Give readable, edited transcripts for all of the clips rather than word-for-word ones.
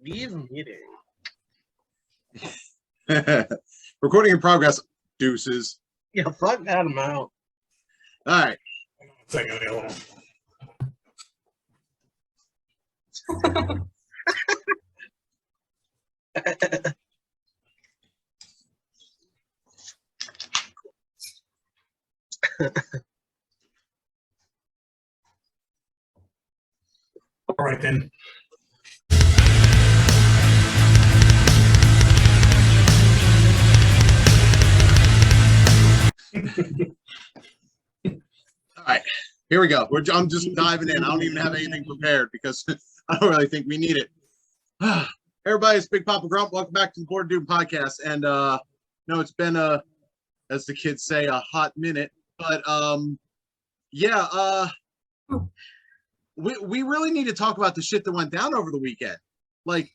Leave meeting. Recording in progress, deuces. Yeah, fuck that amount. All right. All right, then. All right, here we go. I'm just diving in. I don't even have anything prepared because I don't really think we need it. Everybody, it's BigPapaGrump. Welcome back to the Board Dude podcast. And no, it's been as the kids say, a hot minute. But we really need to talk about the shit that went down over the weekend. Like,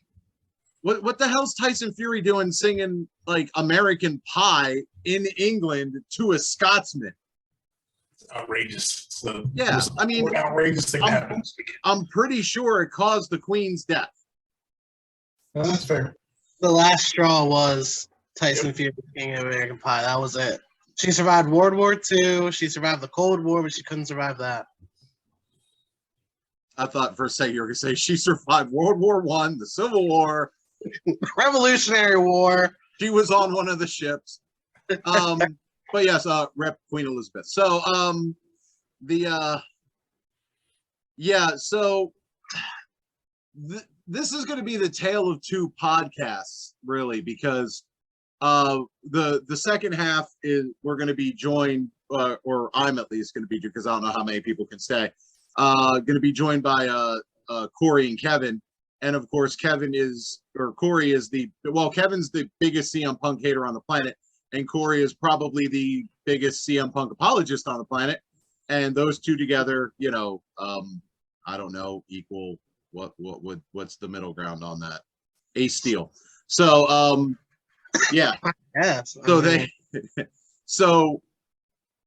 what the hell's Tyson Fury doing singing like American Pie in England to a Scotsman? It's outrageous. I mean, outrageous thing that happened. I'm pretty sure it caused the Queen's death. Well, that's fair. The last straw was Tyson Fury being American Pie. That was it. She survived World War II. She survived the Cold War, but she couldn't survive that. I thought for a second you were going to say she survived World War I, the Civil War, Revolutionary War. She was on one of the ships. But yes, Rep Queen Elizabeth. So this is going to be the tale of two podcasts, really, because the second half is we're going to be joined, or I'm at least going to be, because I don't know how many people can stay. Going to be joined by Corey and Kevin, and of course Corey is Kevin's the biggest CM Punk hater on the planet, and Corey is probably the biggest CM Punk apologist on the planet, and those two together, I don't know, equal what's the middle ground on that? A steal. So yeah. Yes.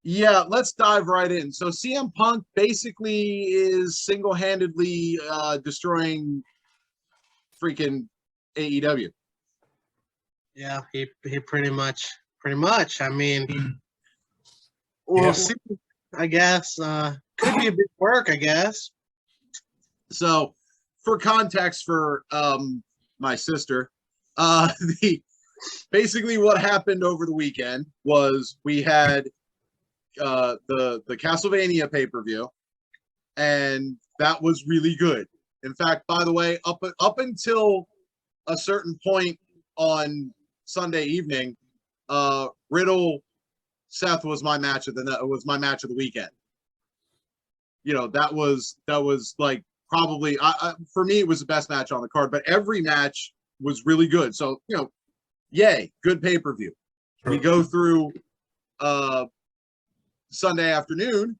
Yeah, let's dive right in. So CM Punk basically is single-handedly destroying freaking AEW. Yeah, he pretty much. I mean, we'll see. I guess could be a big work. I guess. So, for context, for my sister, basically what happened over the weekend was we had the Castlevania pay-per-view, and that was really good. In fact, by the way, up until a certain point on Sunday evening, Riddle Seth was my match of the weekend. That was like probably for me it was the best match on the card, but every match was really good. So yay, good pay-per-view. We go through Sunday afternoon,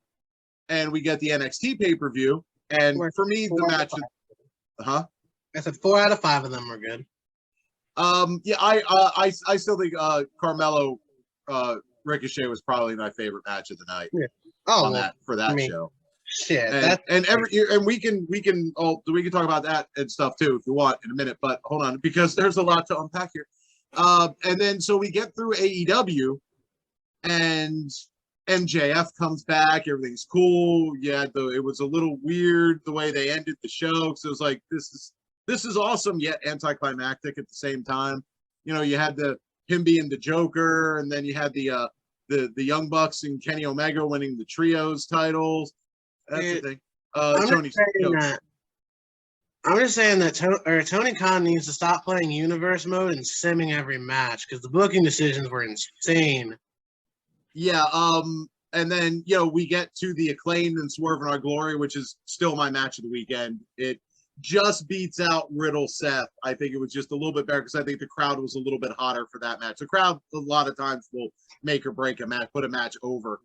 and we get the NXT pay-per-view. And for me, the match I said 4 out of 5 of them were good. I still think Carmelo Ricochet was probably my favorite match of the night. Yeah. For that show. Shit. And we can talk about that and stuff too if you want in a minute, but hold on, because there's a lot to unpack here. And then so we get through AEW, and MJF comes back, everything's cool. Yeah, it was a little weird the way they ended the show, because it was like this is awesome yet anticlimactic at the same time. You had him being the Joker, and then you had the Young Bucks and Kenny Omega winning the trios titles. That's the thing. I'm just saying that Tony Khan needs to stop playing universe mode and simming every match, because the booking decisions were insane. Yeah, and then we get to the Acclaimed and Swerve in Our Glory, which is still my match of the weekend. It just beats out Riddle Seth. I think it was just a little bit better because I think the crowd was a little bit hotter for that match. The crowd a lot of times will make or break a match, put a match over,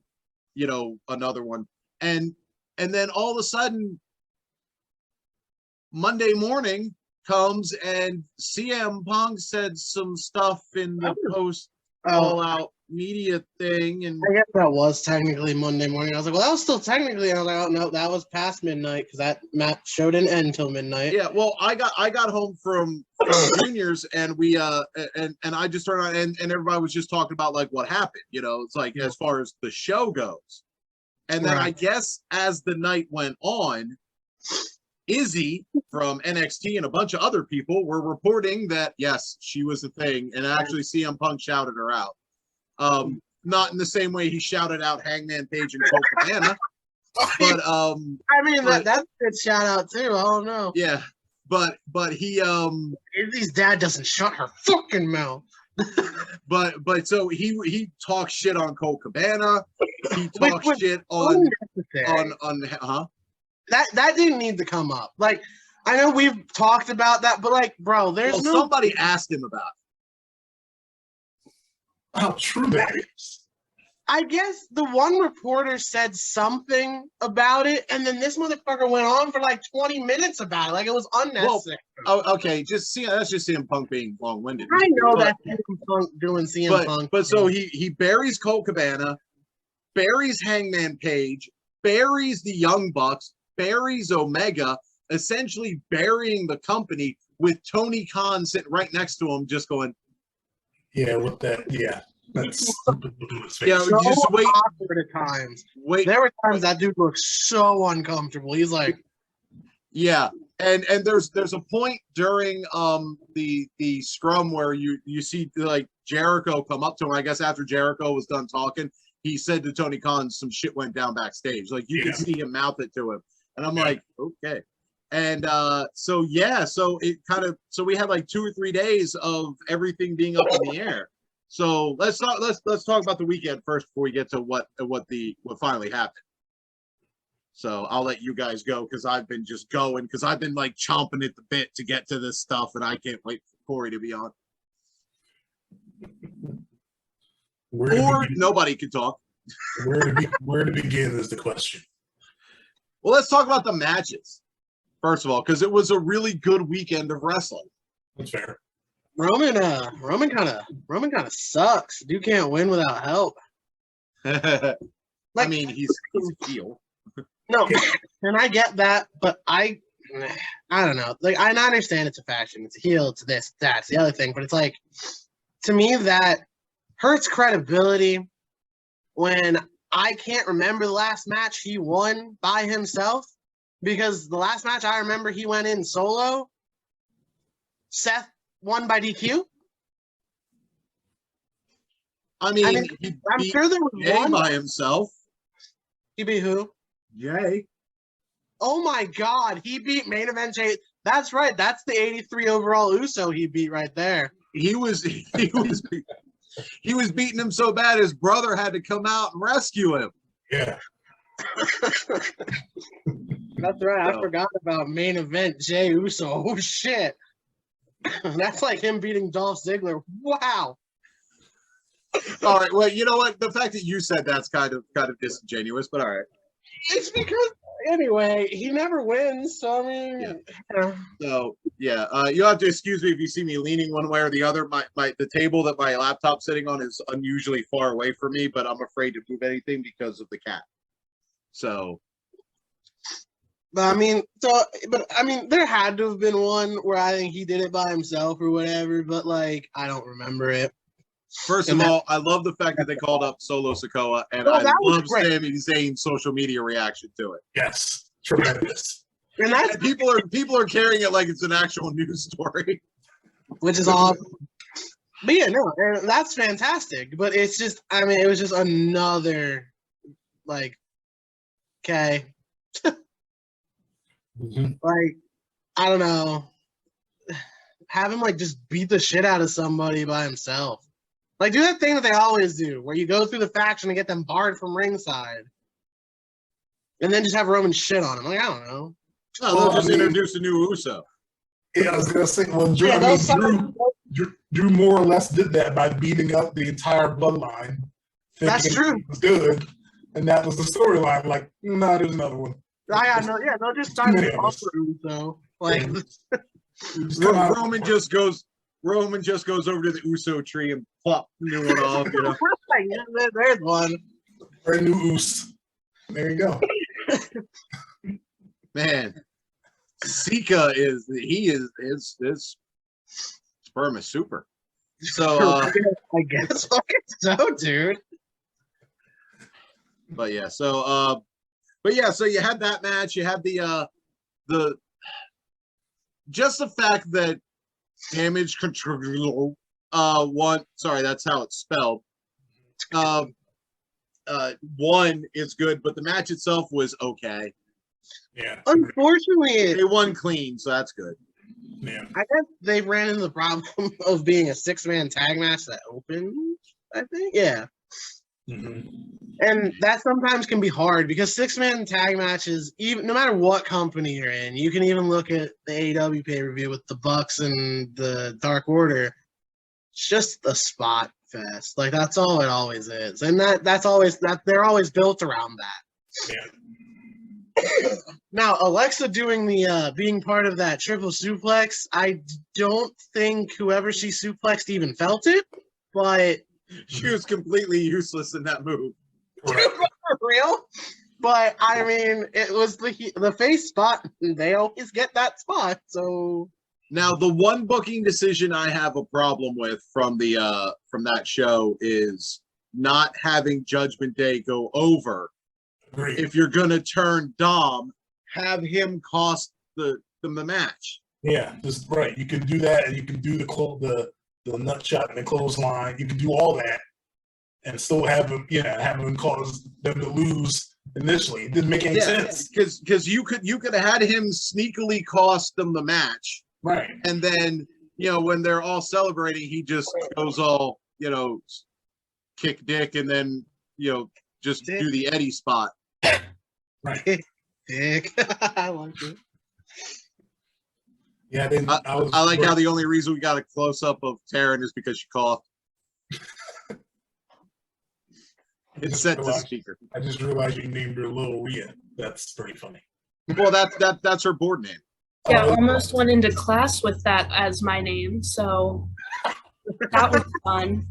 another one. And then all of a sudden, Monday morning comes and CM Punk said some stuff in the post all out media thing, and I guess that was technically Monday morning. I was like, well, that was still technically. I was like, oh no, that was past midnight because that show didn't end until midnight. yeah. Well, I got home from juniors, and we and I just turned on, and everybody was just talking about like what happened. It's like as far as the show goes, and then I guess as the night went on, Izzy from NXT and a bunch of other people were reporting that yes, she was a thing, and actually CM Punk shouted her out. Not in the same way he shouted out Hangman Page and Colt Cabana, but I mean that's a good shout out too. I don't know. Yeah, but he Izzy's dad doesn't shut her fucking mouth. but so he talks shit on Colt Cabana. He talks shit on That didn't need to come up. Like, I know we've talked about that, but like, bro, somebody asked him about it. How true that is. I guess the one reporter said something about it, and then this motherfucker went on for like 20 minutes about it. Like, it was unnecessary. Well, okay, that's just CM Punk being long-winded. I know that's CM Punk doing CM Punk. But so he buries Colt Cabana, buries Hangman Page, buries the Young Bucks, buries Omega, essentially burying the company with Tony Khan sitting right next to him, just going, yeah, with that, yeah. That's yeah, so just wait. Awkward at times. There were times that dude looked so uncomfortable. He's like, yeah, and there's a point during the scrum where you see like Jericho come up to him. I guess after Jericho was done talking, he said to Tony Khan some shit went down backstage. Like you could see him mouth it to him, and I'm like, okay. And so we had like 2 or 3 days of everything being up in the air. So let's talk about the weekend first before we get to what finally happened. So I'll let you guys go because I've been just going because I've been like chomping at the bit to get to this stuff, and I can't wait for Corey to be on. Or nobody can talk. Where to begin is the question. Well, let's talk about the matches first of all, because it was a really good weekend of wrestling. That's fair. Roman kind of sucks. Dude can't win without help. I mean, he's a heel. No, and I get that, but I don't know. Like, I understand it's a faction, it's a heel, it's this, that's the other thing, but it's like, to me, that hurts credibility when I can't remember the last match he won by himself, because the last match I remember he went in solo. Seth won by DQ. I mean I'm sure there was Jay one by himself. He beat who? Jay. Oh my God, he beat main event Jay. That's right. That's the 83 overall Uso he beat right there. He was beating him so bad his brother had to come out and rescue him. Yeah. That's right. I forgot about main event Jay Uso. Oh shit. That's like him beating Dolph Ziggler. Wow. All right. Well, you know what? The fact that you said that's kind of disingenuous, but all right. It's because anyway, he never wins. So I mean, So yeah, you'll have to excuse me if you see me leaning one way or the other. The table that my laptop's sitting on is unusually far away from me, but I'm afraid to move anything because of the cat. So. But I mean, there had to have been one where I think he did it by himself or whatever, but like, I don't remember it. First of all, I love the fact that they called up Solo Sikoa, and I love Sami Zayn's social media reaction to it. Yes, tremendous. And people are carrying it like it's an actual news story, which is awesome. But yeah, no, and that's fantastic. But it's just, I mean, it was just another, like, okay. Like, I don't know. Have him like just beat the shit out of somebody by himself. Like, do that thing that they always do, where you go through the faction and get them barred from ringside, and then just have Roman shit on him. Like, I don't know. Oh, they'll just introduce a new Uso. Yeah, I was gonna say, well, Drew more or less did that by beating up the entire bloodline. That's true. It was good, and that was the storyline. Like, no, there's another one. They'll just start to offer Uso. Like, Roman just goes over to the Uso tree and plop new one off. You know. Yeah, there's one. Brand new Oos. There you go. Man, Sika is his sperm is super. So I guess so, dude. But yeah, so you had that match. You had the just the fact that Damage Control won. Sorry, that's how it's spelled. One is good, but the match itself was okay. Yeah. Unfortunately, They won clean, so that's good. Yeah. I guess they ran into the problem of being a 6-man tag match that opened, I think. Yeah. Mm-hmm. And that sometimes can be hard because 6-man tag matches, even no matter what company you're in, you can even look at the AEW pay-per-view with the Bucks and the Dark Order. It's just a spot fest. Like that's all it always is. And that's always that they're always built around that. Yeah. Now, Alexa doing the being part of that triple suplex, I don't think whoever she suplexed even felt it, but She was completely useless in that move. for real. But I mean, it was the face spot. They always get that spot. So Now, the one booking decision I have a problem with from that show is not having Judgment Day go over. Agreed. If you're gonna turn Dom, have him cost them the match. Yeah, just right. You can do that, and you can do the nut shot and the clothesline. You can do all that, and still have him cause them to lose initially. It didn't make any sense. Because you could have had him sneakily cost them the match, Right. and then when they're all celebrating, he just goes all kick dick, and then just do the Eddie spot. Right. dick. I like it. Yeah, I like how the only reason we got a close up of Taryn is because she coughed. It's set to speaker. I just realized you named her Lil Rhea. That's pretty funny. Well, that's her board name. Yeah, I almost went into class with that as my name, so that was fun.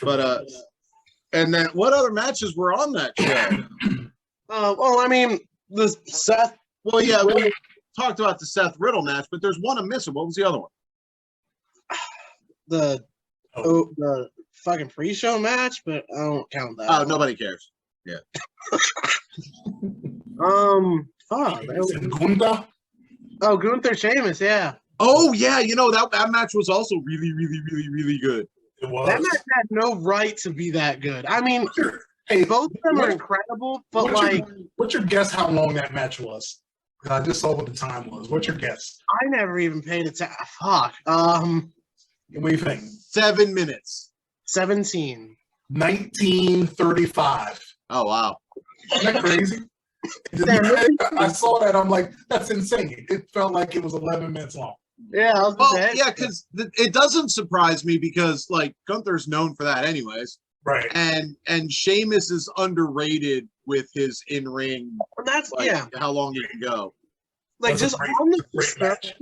But and then what other matches were on that show? Well, I mean, the Seth. Well, yeah, we talked about the Seth Riddle match, but there's one I'm missing. What was the other one? The fucking pre-show match, but I don't count that. Oh, nobody cares. Yeah. Fuck. Gunther? Oh, Gunther Sheamus, yeah. Oh yeah, that match was also really, really, really, really good. It was. That match had no right to be that good. I mean, Hey, both of them are incredible, but what's your guess how long that match was? I just saw what the time was. What's your guess? I never even paid attention. Fuck. What do you think? 7 minutes. 17. 1935. Oh wow. Isn't that crazy? I saw that. I'm like, that's insane. It felt like it was 11 minutes long. Yeah, I was Well, yeah, because it doesn't surprise me because Gunther's known for that anyways. Right. And Sheamus is underrated with his in-ring. That's how long he can go. Like That's just a on the great surface.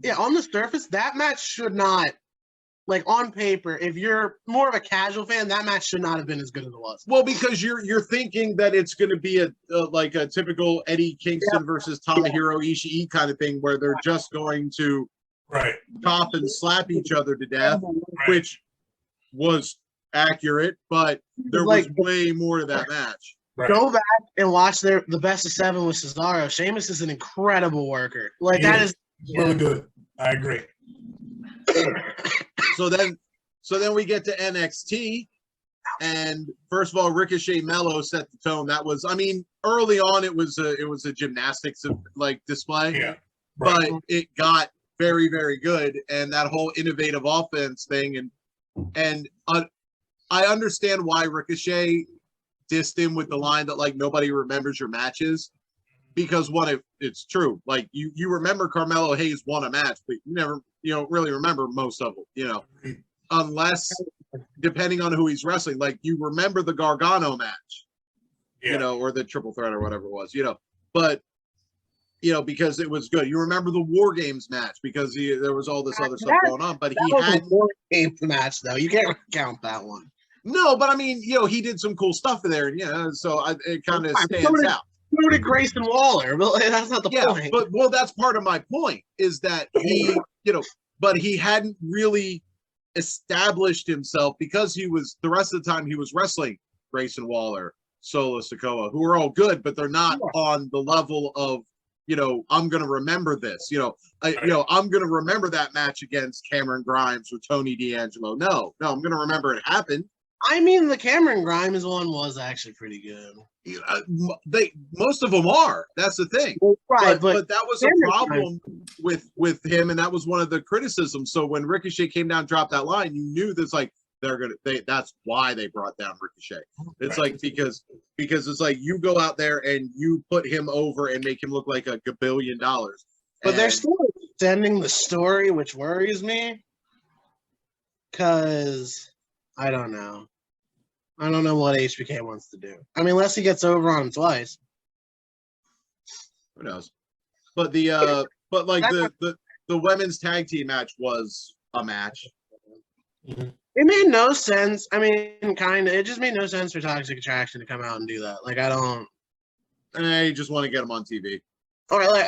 Yeah, on the surface, that match should not, like on paper, if you're more of a casual fan, that match should not have been as good as it was. Well, because you're thinking that it's going to be a typical Eddie Kingston versus Tomohiro Ishii kind of thing where they're just going to chop and slap each other to death, which was accurate, but there was way more to that match. Right. Go back and watch the best of 7 with Cesaro. Sheamus is an incredible worker. Like that is really good. I agree. So then we get to NXT, and first of all, Ricochet Mello set the tone. That was, I mean, early on it was a gymnastics display, Yeah, but it got very, very good, and that whole innovative offense thing, and I understand why Ricochet dissed him with the line that nobody remembers your matches, because it's true. Like you remember Carmelo Hayes won a match, but you don't really remember most of them, unless depending on who he's wrestling. Like you remember the Gargano match, or the triple threat or whatever it was, but because it was good. You remember the War Games match because there was all this other stuff going on, but he had a War Games match though. You can't count that one. No, but I mean, he did some cool stuff in there, and so it kind of stands out. So did Grayson Waller, but that's not the point. But that's part of my point is that he, but he hadn't really established himself because the rest of the time he was wrestling Grayson Waller, Solo Sikoa, who are all good, but they're not on the level of, I'm going to remember this, I'm going to remember that match against Cameron Grimes or Tony D'Angelo. No, I'm going to remember it happened. I mean, the Cameron Grimes one was actually pretty good. Most of them are. That's the thing, right? But that was a problem with him, and that was one of the criticisms. So when Ricochet came down, dropped that line, you knew that's like that's why they brought down Ricochet. It's like because it's like you go out there and you put him over and make him look like $1 billion. But they're still extending the story, which worries me. Because I don't know. I don't know what HBK wants to do. I mean, unless he gets over on him twice. Who knows? But the women's tag team match was a match. Mm-hmm. It made no sense. I mean, kind of. It just made no sense for Toxic Attraction to come out and do that. Like, I don't. You just want to get them on TV. Or like,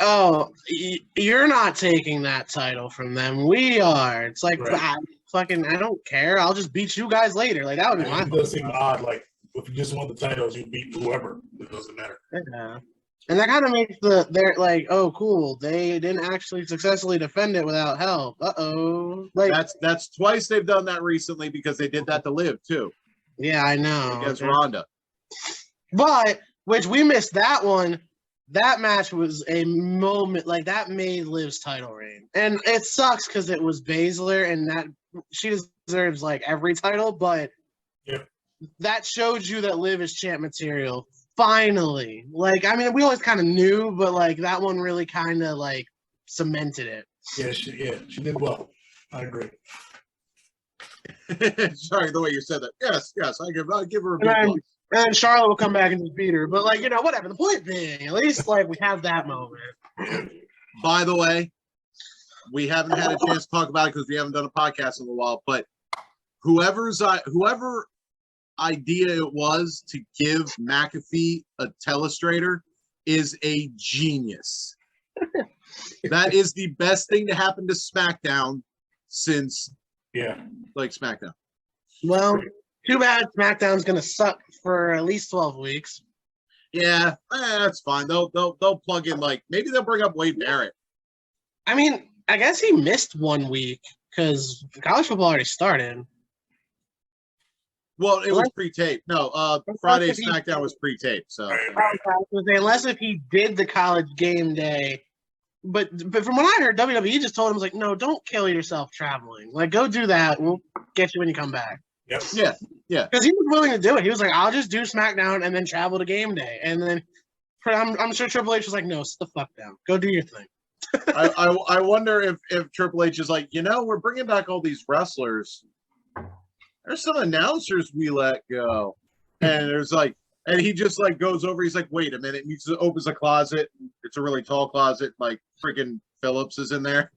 you're not taking that title from them. We are. It's like, I don't care. I'll just beat you guys later. Like, that would be my. It does seem odd. Like, if you just want the titles, you beat whoever. It doesn't matter. Yeah. And that kind of makes they're like, oh, cool. They didn't actually successfully defend it without help. Uh-oh. Like, that's twice they've done that recently because they did that to Liv, too. Yeah, I know. Against Ronda. But, which we missed that one. That match was a moment, like, that made Liv's title reign. And it sucks because it was Baszler, and that she deserves, like, every title, but that showed you that Liv is champ material. Finally. Like, I mean, we always kind of knew, but, like, that one really kind of, like, cemented it. Yeah, she did well. I agree. Sorry, the way you said that. Yes, I give her a big one. And then Charlotte will come back and just beat her. But, like, whatever. The point being, at least, like, we have that moment. By the way, we haven't had a chance to talk about it because we haven't done a podcast in a while, but whoever idea it was to give McAfee a telestrator is a genius. That is the best thing to happen to SmackDown since SmackDown. Well, too bad SmackDown's gonna suck for at least 12 weeks. Yeah, that's fine. They'll plug in, like, maybe they'll bring up Wade Barrett. I mean, I guess he missed 1 week because college football already started. Well, it was pre-taped. No, Friday SmackDown was pre-taped. So unless if he did the college game day, but from what I heard, WWE just told him, was like, no, don't kill yourself traveling. Like, go do that. We'll get you when you come back. Yep. Yeah. Because he was willing to do it. He was like, I'll just do SmackDown and then travel to game day. And then I'm sure Triple H was like, no, sit the fuck down. Go do your thing. I wonder if Triple H is like, we're bringing back all these wrestlers. There's some announcers we let go. And and he just like goes over. He's like, wait a minute. He just opens a closet. It's a really tall closet. Like freaking Phillips is in there.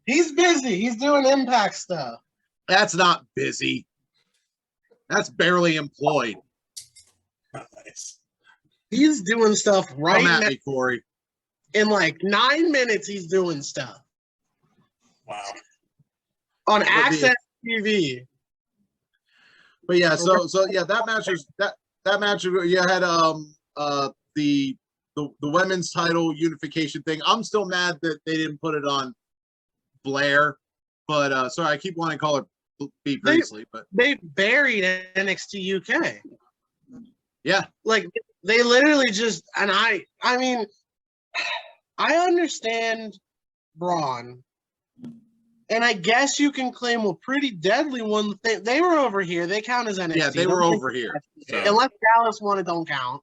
He's busy. He's doing Impact stuff. That's not busy. That's barely employed. Nice. He's doing stuff right now. Come at me, Corey. In like 9 minutes, he's doing stuff. Wow. On Access TV. But yeah, so that match was that match. You had the women's title unification thing. I'm still mad that they didn't put it on Blair, but sorry, I keep wanting to call her B Priestley, but they buried NXT UK. Yeah, like they literally just, and I mean, I understand Braun. And I guess you can claim a pretty deadly one. They were over here. They count as NXT. Yeah, they were over here. So. Unless Dallas won, it don't count.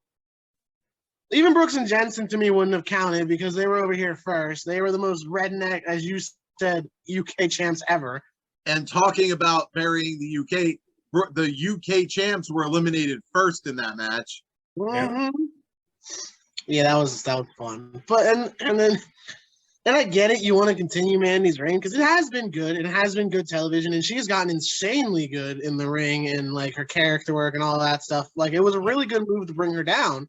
Even Brooks and Jensen, to me, wouldn't have counted because they were over here first. They were the most redneck, as you said, UK champs ever. And talking about burying the UK champs were eliminated first in that match. Mm-hmm. Yeah, that was fun. But and I get it. You want to continue Mandy's reign because it has been good. It has been good television, and she's gotten insanely good in the ring and like her character work and all that stuff. Like it was a really good move to bring her down.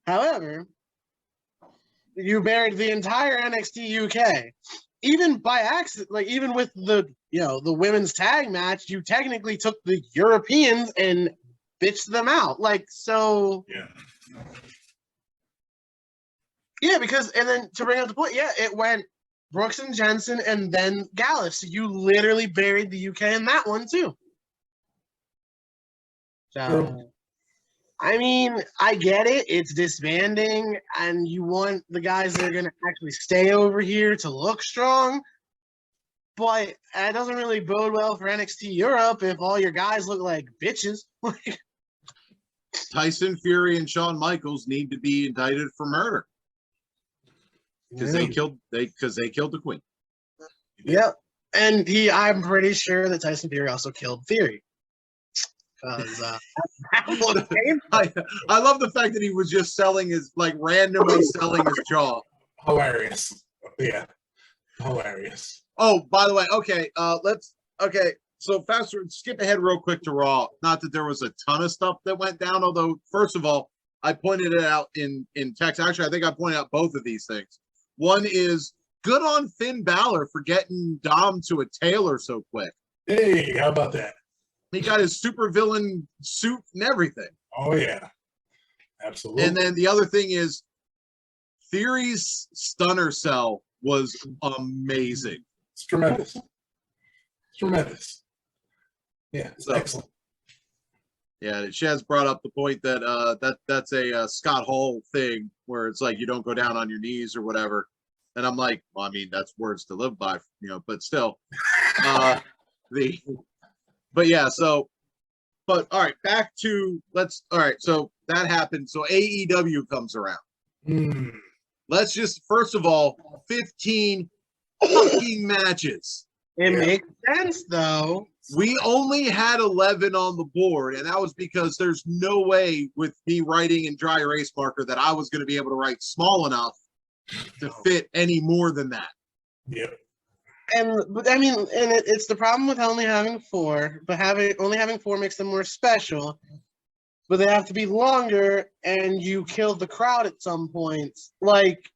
However, you buried the entire NXT UK, even by accident. Like even with the the women's tag match, you technically took the Europeans and bitched them out. Like so. Yeah. Yeah, because and then to bring up the point, it went Brooks and Jensen and then Gallus. So you literally buried the UK in that one too. So, I mean, I get it. It's disbanding, and you want the guys that are going to actually stay over here to look strong. But it doesn't really bode well for NXT Europe if all your guys look like bitches. Tyson Fury and Shawn Michaels need to be indicted for murder. Because they killed the queen. Yep. And I'm pretty sure that Tyson Fury also killed Theory. Because I love the fact that he was just randomly selling his jaw. Hilarious. Yeah. Hilarious. Oh, by the way, okay, so skip ahead real quick to Raw. Not that there was a ton of stuff that went down, although first of all, I pointed it out in text. Actually, I think I pointed out both of these things. One is good on Finn Balor for getting Dom to a tailor so quick. Hey, how about that? He got his supervillain suit and everything. Oh, yeah. Absolutely. And then the other thing is Theory's stunner cell was amazing. It's tremendous. It's tremendous. Yeah, it's excellent. Yeah, Shez brought up the point that that's a Scott Hall thing where it's like you don't go down on your knees or whatever, and I'm like, well, I mean that's words to live by, but still, but yeah, but all right, so that happened. So AEW comes around. Let's just first of all, 15 fucking matches. It makes sense though. We only had 11 on the board, and that was because there's no way with me writing in dry erase marker that I was going to be able to write small enough to fit any more than that. Yep. But I mean, it's the problem with only having 4, but only having 4 makes them more special. But they have to be longer, and you kill the crowd at some points. Like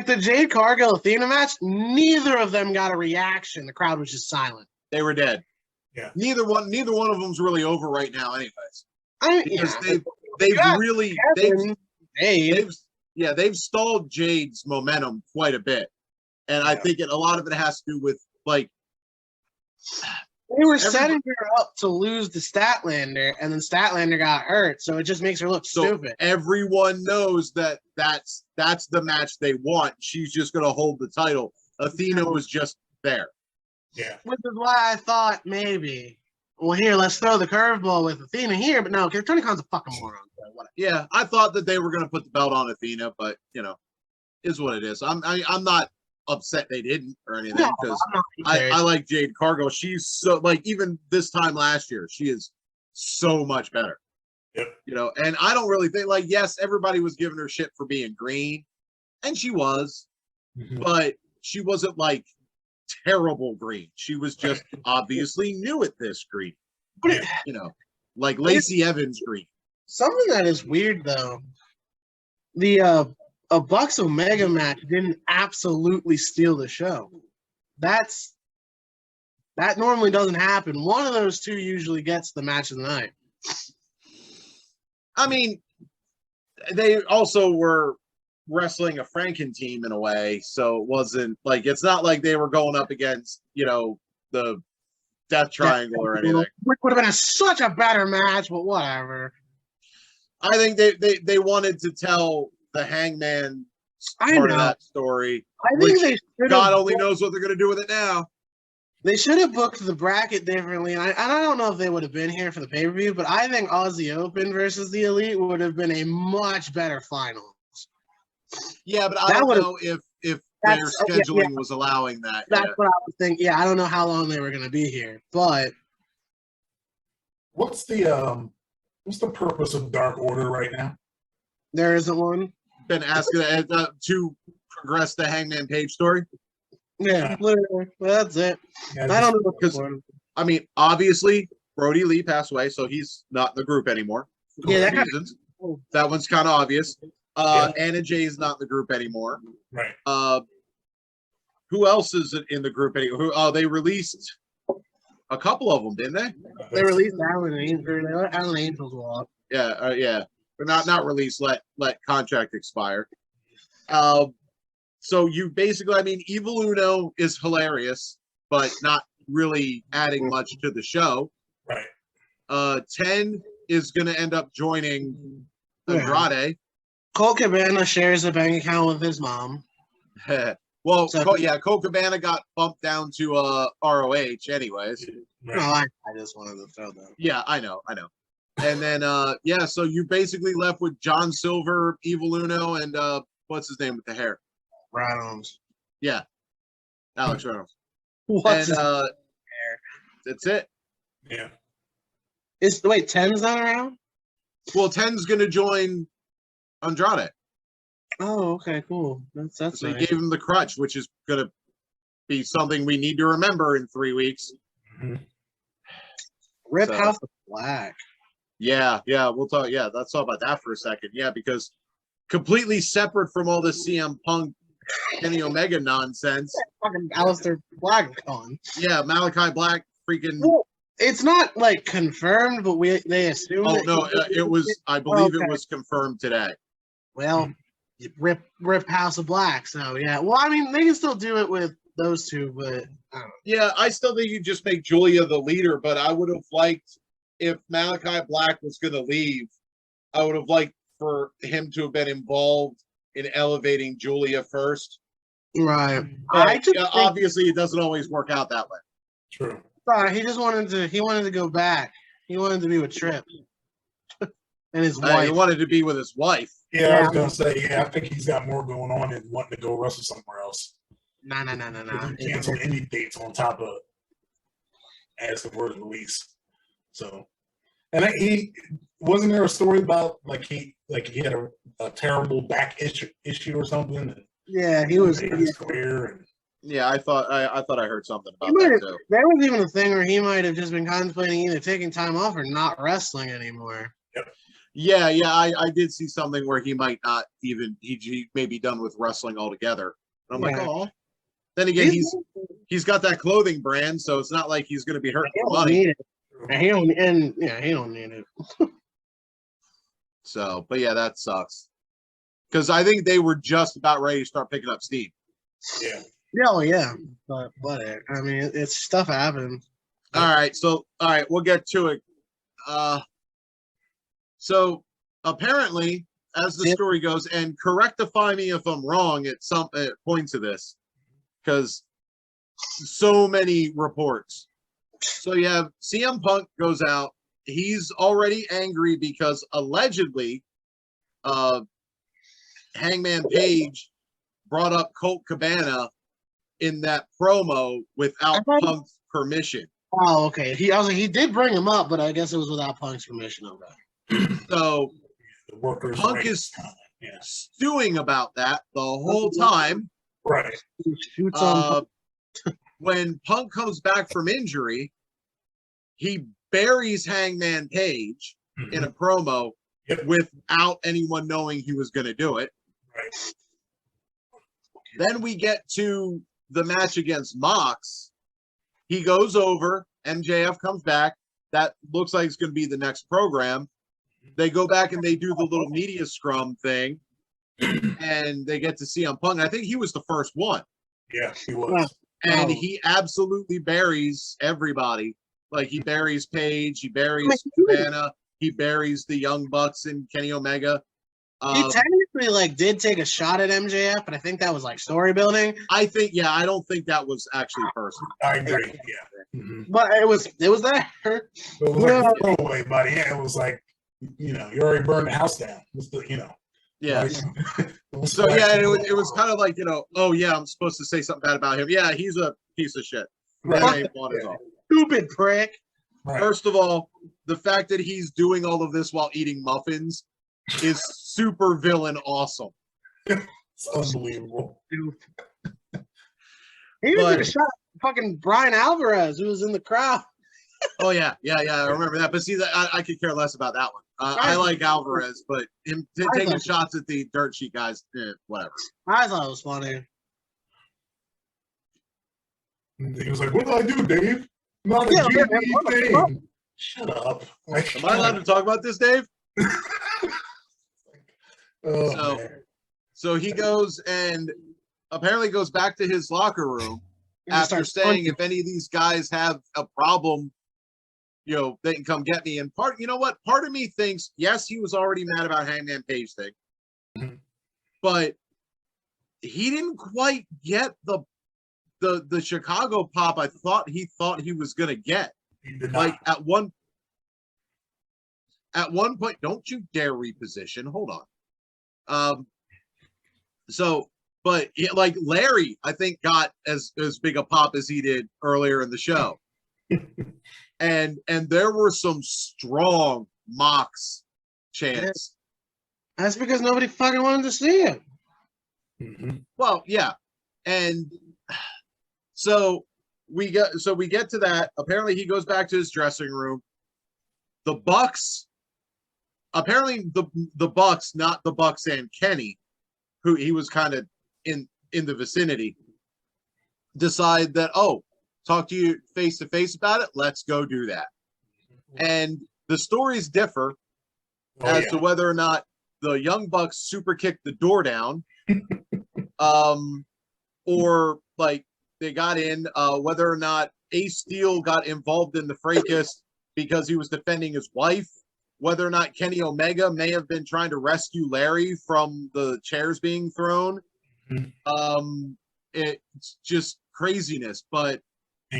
the Jade Cargill Athena match, neither of them got a reaction. The crowd was just silent. They were dead. Yeah. Neither one of them's really over right now, anyways. Because they've stalled Jade's momentum quite a bit, and I think a lot of it has to do with they were setting her up to lose to Statlander, and then Statlander got hurt, so it just makes her look stupid. Everyone knows that's the match they want. She's just going to hold the title. Athena was just there. Yeah. Which is why I thought maybe, well, here, let's throw the curveball with Athena here, but no, because Tony Khan's a fucking moron. So yeah, I thought that they were going to put the belt on Athena, but, is what it is. I'm not upset they didn't or anything because I like Jade Cargill. She's so even this time last year, she is so much better. Yep. And I don't really think yes, everybody was giving her shit for being green, and she was, but she wasn't terrible green. She was just obviously new at this green. But like Lacey Evans green. Something that is weird though, the a Bucks Omega match didn't absolutely steal the show. That normally doesn't happen. One of those two usually gets the match of the night. I mean, they also were wrestling a Franken team in a way, so it wasn't it's not like they were going up against the Death Triangle or anything. Which would have been such a better match, but whatever. I think they wanted to tell the Hangman part of that story. I think they should. God only knows what they're going to do with it now. They should have booked the bracket differently. And I don't know if they would have been here for the pay-per-view, but I think Aussie Open versus the Elite would have been a much better final. Yeah, but I don't know if their scheduling was allowing that. That's what I was thinking. Yeah, I don't know how long they were going to be here, but what's the purpose of Dark Order right now? There isn't one. Been asking to progress the Hangman Page story. Yeah, literally. Well, that's it. Yeah, I don't know because I mean, obviously Brody Lee passed away, so he's not in the group anymore. Yeah, that reasons. That one's kind of obvious. Anna Jay is not in the group anymore. Right. Who else is in the group anymore? They released a couple of them, didn't they? They released Alan Angel. They let Alan Angels walk. Yeah, yeah. But not released. Let contract expire. So you basically, I mean, Evil Uno is hilarious, but not really adding much to the show. Right. 10 is going to end up joining Andrade. Colt Cabana shares a bank account with his mom. Well, So- Colt Cabana got bumped down to ROH anyways. Right. No, I just wanted to throw that. Yeah, I know. And then, so you basically left with John Silver, Evil Uno, and what's his name with the hair? Reynolds. Yeah, Alex Reynolds. What's his And that's it. Yeah. wait, 10's not around? Well, 10's going to join Andrade. Oh, okay, cool. That's So he nice. gave him the crutch, which is going to be something we need to remember in 3 weeks. Mm-hmm. Rip So- House of Black. Yeah, we'll talk. Yeah, let's talk about that for a second. Yeah, because completely separate from all the CM Punk, Kenny Omega nonsense. Fucking Aleister Black gone. Yeah, Malachi Black freaking. Well, it's not like confirmed, but they assume. Oh that no, it was. I believe it Okay. was confirmed today. Well, rip House of Black. So yeah. Well, I mean, they can still do it with those two, but I don't know. Yeah, I still think you just make Julia the leader, but I would have liked if Malachi Black was going to leave. I would have liked for him to have been involved in elevating Julia first. Right. But, I just think, obviously it doesn't always work out that way. True. he just wanted to go back. He wanted to be with Tripp and his He wife. wanted to be with his wife. Yeah, I was gonna say, I think he's got more going on than wanting to go wrestle somewhere else. No. He canceled any dates on top of as the word release. So, and he wasn't there a story about like he had a terrible back issue or something. Yeah, he was. in his career and Yeah, I thought I heard something about He might that have- too. There was even a thing where he might have just been contemplating either taking time off or not wrestling anymore. Yeah, I did see something where he might not even he may be done with wrestling altogether. And I'm like, Yeah. oh. Then again, he's got that clothing brand, so it's not like he's going to be hurting He for don't money. need it. And he don't need it. So, but yeah, that sucks. Because I think they were just about ready to start picking up steam. yeah. Yeah, but whatever. I mean, it's stuff happens. All right, we'll get to it. So apparently, as the story goes, and correctify me if I'm wrong at some points of this, because so many reports. So you have CM Punk goes out. He's already angry because allegedly, Hangman Page brought up Colt Cabana in that promo without Punk's permission. Oh, okay. I was like, he did bring him up, but I guess it was without Punk's permission. Okay. So The workers Punk right. is Yeah. stewing about that the whole time. Right. He shoots on. When Punk comes back from injury, he buries Hangman Page in a promo Yep. without anyone knowing he was going to do it. Right. Then we get to the match against Mox. He goes over. MJF comes back. That looks like it's going to be the next program. They go back and they do the little media scrum thing, and they get to CM Punk. I think he was the first one, Yeah, he was. and Oh. he absolutely buries everybody. Like he buries Paige, he buries I mean, Cabana, he buries the Young Bucks and Kenny Omega. He technically did take a shot at MJF, but I think that was story building. I think, I don't think that was actually personal. I agree. Yeah. Mm-hmm. But it was there. It was like a throwaway, buddy. Yeah, it was like, you already burned the house down. What's the, Yeah. like, So it was kind of like, oh yeah, I'm supposed to say something bad about him. Yeah, he's a piece of shit. That Right. ain't one at all. Stupid prick. Right. First of all, the fact that he's doing all of this while eating muffins is super villain awesome. It's unbelievable. He even took a shot at fucking Brian Alvarez, who was in the crowd. Oh yeah, I remember that. But see, I could care less about that one. I like Alvarez, but him taking shots at the dirt sheet guys, whatever. I thought it was funny. And he was like, "What did I do, Dave? Not a GD thing." Shut up. Like, am I allowed to talk about this, Dave? So he goes and apparently goes back to his locker room after saying, if any of these guys have a problem, they can come get me. And part of me thinks, yes, he was already mad about Hangman Page thing, but he didn't quite get the Chicago pop I thought he was gonna get. Like at one point, don't you dare reposition. Hold on. But like Larry, I think got as big a pop as he did earlier in the show. and there were some strong Mox chants. That's because nobody fucking wanted to see him. Well, yeah. And so we get to that. Apparently he goes back to his dressing room. The Bucks, apparently the Bucks, not the Bucks and Kenny, who he was kind of in the vicinity, decide that, talk to you face to face about it. Let's go do that. And the stories differ as to whether or not the Young Bucks super kicked the door down, or like they got in, whether or not Ace Steel got involved in the fracas because he was defending his wife, whether or not Kenny Omega may have been trying to rescue Larry from the chairs being thrown. It's just craziness, and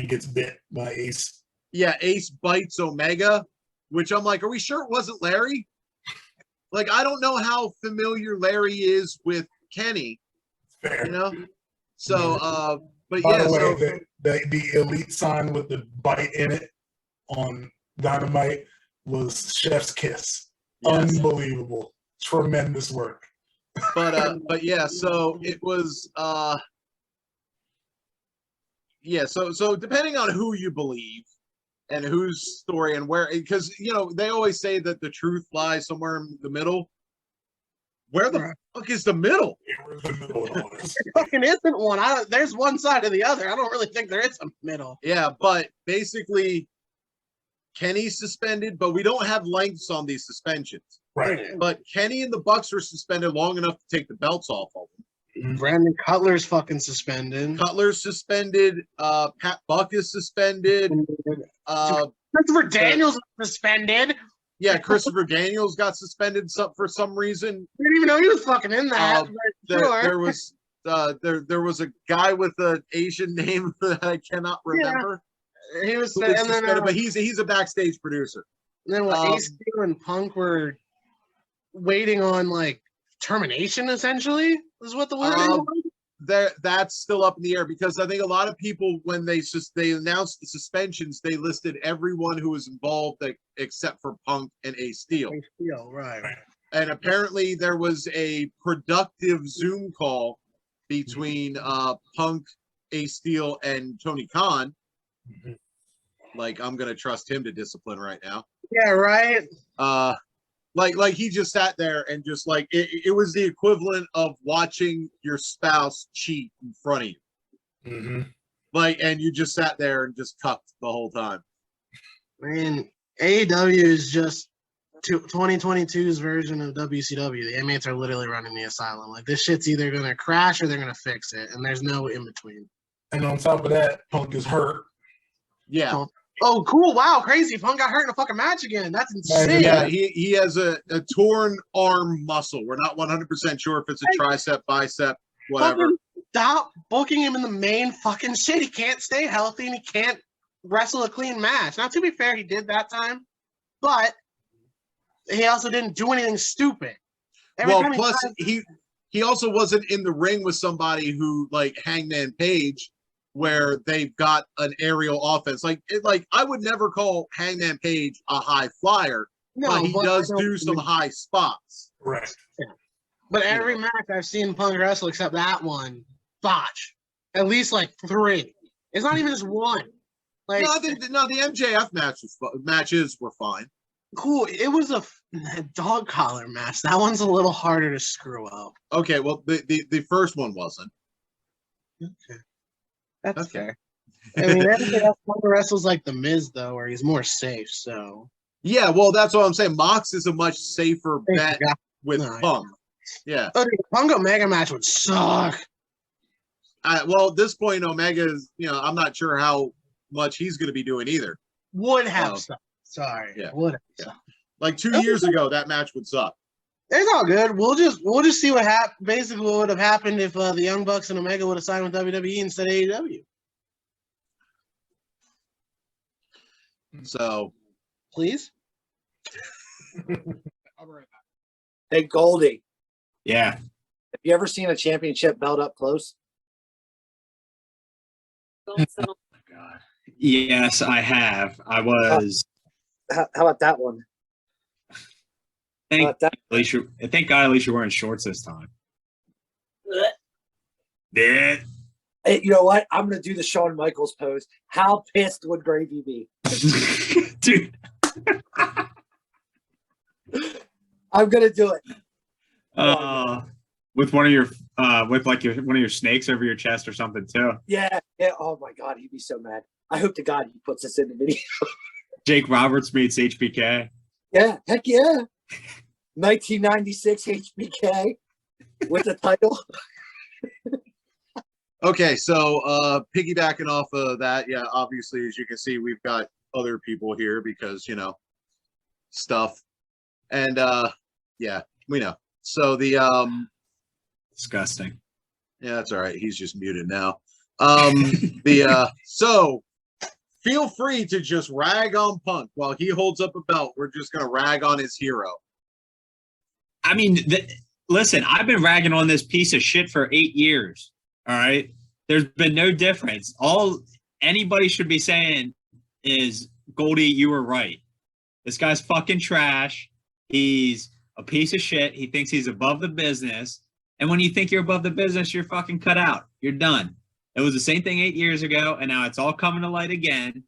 gets bit by Ace. Yeah, Ace bites Omega, which I'm like, are we sure it wasn't Larry? Like, I don't know how familiar Larry is with Kenny. Fair. So, but by yeah. the way, the elite sign with the bite in it on Dynamite was Chef's Kiss. Yes. Unbelievable. Tremendous work. But yeah, so it was so depending on who you believe and whose story and where, because they always say that the truth lies somewhere in the middle. Where the fuck is the middle? Where's the middle in all this? There fucking isn't one. There's one side or the other. I don't really think there is a middle. Yeah, but basically Kenny's suspended, but we don't have lengths on these suspensions. Right. But Kenny and the Bucks were suspended long enough to take the belts off of them. Brandon Cutler's fucking suspended. Cutler's suspended. Pat Buck is suspended. Christopher Daniels is suspended. Yeah, Christopher Daniels got suspended for some reason. I didn't even know he was fucking in that. There was a guy with an Asian name that I cannot remember. Yeah. He was suspended, but he's a backstage producer. And then Ace Steel and Punk were waiting on like termination, essentially, is what the word is. That's still up in the air because I think a lot of people, when they announced the suspensions, they listed everyone who was involved except for Punk and Ace Steel. Ace Steel, right. And apparently there was a productive Zoom call between Punk, Ace Steel, and Tony Khan. Like, I'm gonna trust him to discipline right now. Yeah, right. Like he just sat there and just like it was the equivalent of watching your spouse cheat in front of you. Like, and you just sat there and just cucked the whole time. Man, AEW is just 2022's version of WCW. The inmates are literally running the asylum. Like, this shit's either gonna crash or they're gonna fix it, and there's no in between. And on top of that, Punk is hurt. Yeah. Oh, cool. Wow, crazy. Punk got hurt in a fucking match again. That's insane. Yeah, he has a torn arm muscle. We're not 100% sure if it's a tricep, bicep, whatever. Stop booking him in the main fucking shit. He can't stay healthy and he can't wrestle a clean match. Now, to be fair, he did that time, but he also didn't do anything stupid. Plus he also wasn't in the ring with somebody who, like Hangman Page, where they've got an aerial offense. Like I would never call Hangman Page a high flyer, No, but he does I know- do some high spots. Right. But every match I've seen Punk wrestle except that one, botch. At least like 3. It's not even just one. Like The MJF matches were fine. cool. It was a dog collar match. That one's a little harder to screw up. Okay, well the first one wasn't. Okay. That's Okay. fair. I mean, MJF wrestles like the Miz though, where he's more safe. So Yeah, well, that's what I'm saying. Mox is a much safer bet Yeah. with No, Punk. Yeah. oh, dude, Punk Omega match would suck. Well, at this point, Omega is, I'm not sure how much he's going to be doing either. Would have Oh. sucked. Sorry. Yeah. Would have Yeah. sucked. Like 2 years ago, that match would suck. It's all good. We'll just see what basically what would have happened if the Young Bucks and Omega would have signed with WWE instead of AEW. So, Please. Hey, Goldie, Yeah. have you ever seen a championship belt up close? God. Yes, I have. I was. How about that one? Thank God, at least you're wearing shorts this time. Yeah. Hey, you know what? I'm going to do the Shawn Michaels pose. How pissed would Gravy be? Dude. I'm going to do it. With one of your one of your snakes over your chest or something too. Yeah. Oh, my God. He'd be so mad. I hope to God he puts this in the video. Jake Roberts meets HBK. Yeah. Heck yeah. 1996 HBK with the title. okay, so piggybacking off of that, yeah, obviously, as you can see, we've got other people here because, stuff. And, yeah, we know. So Disgusting. yeah, that's all right. He's just muted now. So feel free to just rag on Punk while he holds up a belt. We're just going to rag on his hero. I mean, listen, I've been ragging on this piece of shit for 8 years. All right. There's been no difference. All anybody should be saying is, Goldie, you were right. This guy's fucking trash. He's a piece of shit. He thinks he's above the business. And when you think you're above the business, you're fucking cut out. You're done. It was the same thing 8 years ago. And now it's all coming to light again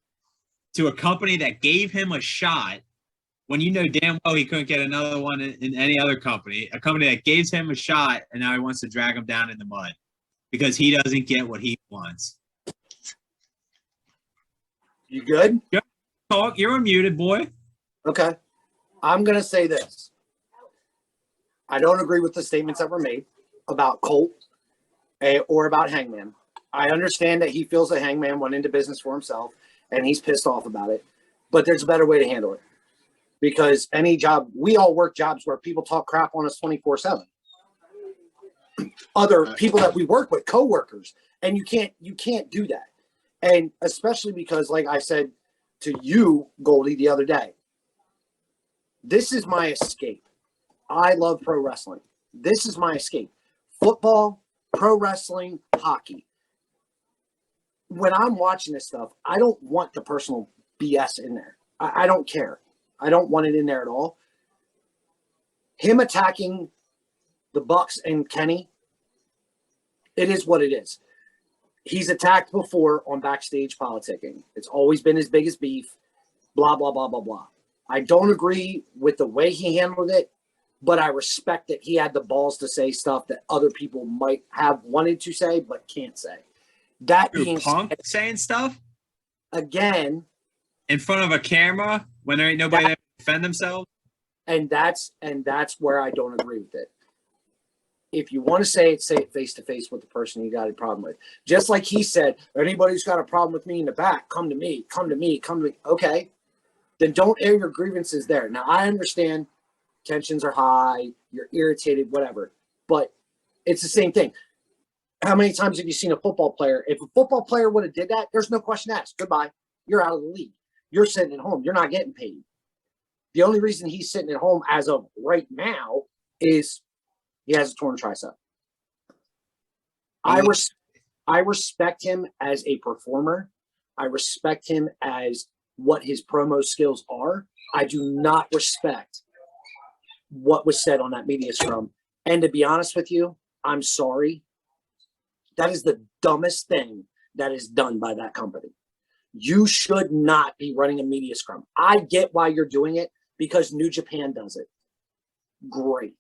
to a company that gave him a shot when you know damn well he couldn't get another one in any other company, a company that gave him a shot, and now he wants to drag him down in the mud because he doesn't get what he wants. You good? Talk, you're unmuted, boy. Okay. I'm going to say this. I don't agree with the statements that were made about Colt or about Hangman. I understand that he feels that Hangman went into business for himself and he's pissed off about it, but there's a better way to handle it. Because any job, we all work jobs where people talk crap on us 24/7. Other people that we work with, coworkers, and you can't do that. And especially because, like I said to you, Goldie, the other day, this is my escape. I love pro wrestling. This is my escape. Football, pro wrestling, hockey. When I'm watching this stuff, I don't want the personal BS in there. I don't care. I don't want it in there at all. Him attacking the Bucks and Kenny, it is what it is. He's attacked before on backstage politicking. It's always been his biggest beef, blah, blah, blah, blah, blah. I don't agree with the way he handled it, but I respect that he had the balls to say stuff that other people might have wanted to say but can't say. That being Punk said, saying stuff again, in front of a camera when there ain't nobody there to defend themselves. and that's where I don't agree with it. If you want to say it face to face with the person you got a problem with. Just like he said, anybody who's got a problem with me in the back, come to me, come to me, come to me. Okay, then don't air your grievances there. Now, I understand tensions are high, you're irritated, whatever, but it's the same thing. How many times have you seen a football player? If a football player would have did that, there's no question asked. Goodbye. You're out of the league. You're sitting at home. You're not getting paid. The only reason he's sitting at home as of right now is he has a torn tricep. I respect him as a performer. I respect him as what his promo skills are. I do not respect what was said on that media scrum. And to be honest with you, I'm sorry. That is the dumbest thing that is done by that company. You should not be running a media scrum. I get why you're doing it because New Japan does it. Great.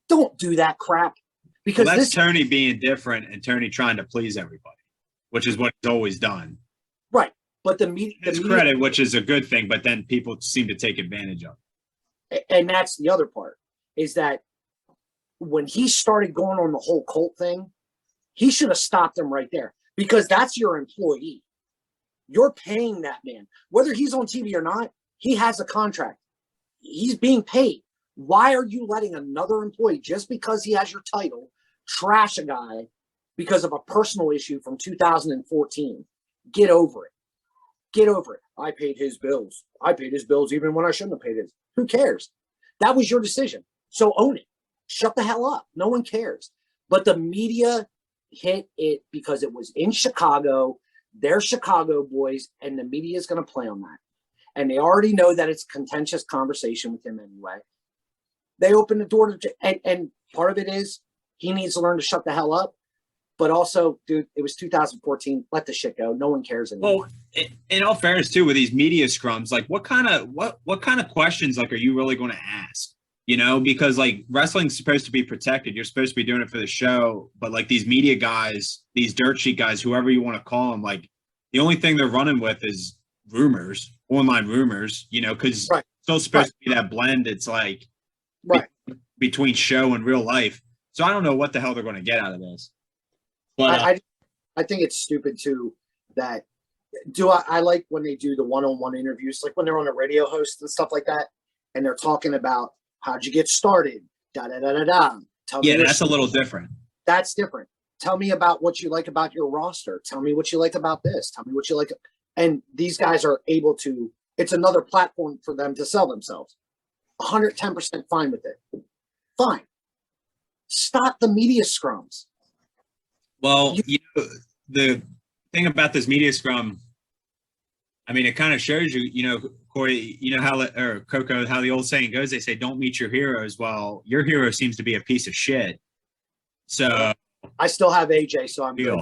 Don't do that crap. Because that's Tony being different and Tony trying to please everybody, which is what he's always done. Right. But the media, credit, which is a good thing, but then people seem to take advantage of it. And that's the other part, is that when he started going on the whole cult thing, he should have stopped him right there, because that's your employee. You're paying that man. Whether he's on TV or not, he has a contract. He's being paid. Why are you letting another employee, just because he has your title, trash a guy because of a personal issue from 2014? Get over it. Get over it. I paid his bills. I paid his bills even when I shouldn't have paid his. Who cares? That was your decision. So own it. Shut the hell up. No one cares. But the media hit it because it was in Chicago. They're Chicago boys, and the media is going to play on that. And they already know that it's a contentious conversation with him anyway. They open the door to, and part of it is he needs to learn to shut the hell up. But also, dude, it was 2014. Let the shit go. No one cares anymore. Well, in all fairness, too, with these media scrums, like what kind of questions like are you really going to ask? You know, because like wrestling's supposed to be protected. You're supposed to be doing it for the show, but like these media guys, these dirt sheet guys, whoever you want to call them, like the only thing they're running with is rumors, online rumors. You know, because it's still supposed to be that blend. It's like between show and real life. So I don't know what the hell they're going to get out of this. But I think it's stupid too that I like when they do the one-on-one interviews, like when they're on a radio host and stuff like that, and they're talking about how'd you get started, da-da-da-da-da. That's a little different. That's different. Tell me about what you like about your roster. Tell me what you like about this. Tell me what you like. And these guys are able to, it's another platform for them to sell themselves. 110% fine with it. Fine. Stop the media scrums. Well, the thing about this media scrum, I mean, it kind of shows you, Corey, or Coco, how the old saying goes, they say, don't meet your heroes. Well, your hero seems to be a piece of shit. So I still have AJ, so I'm good.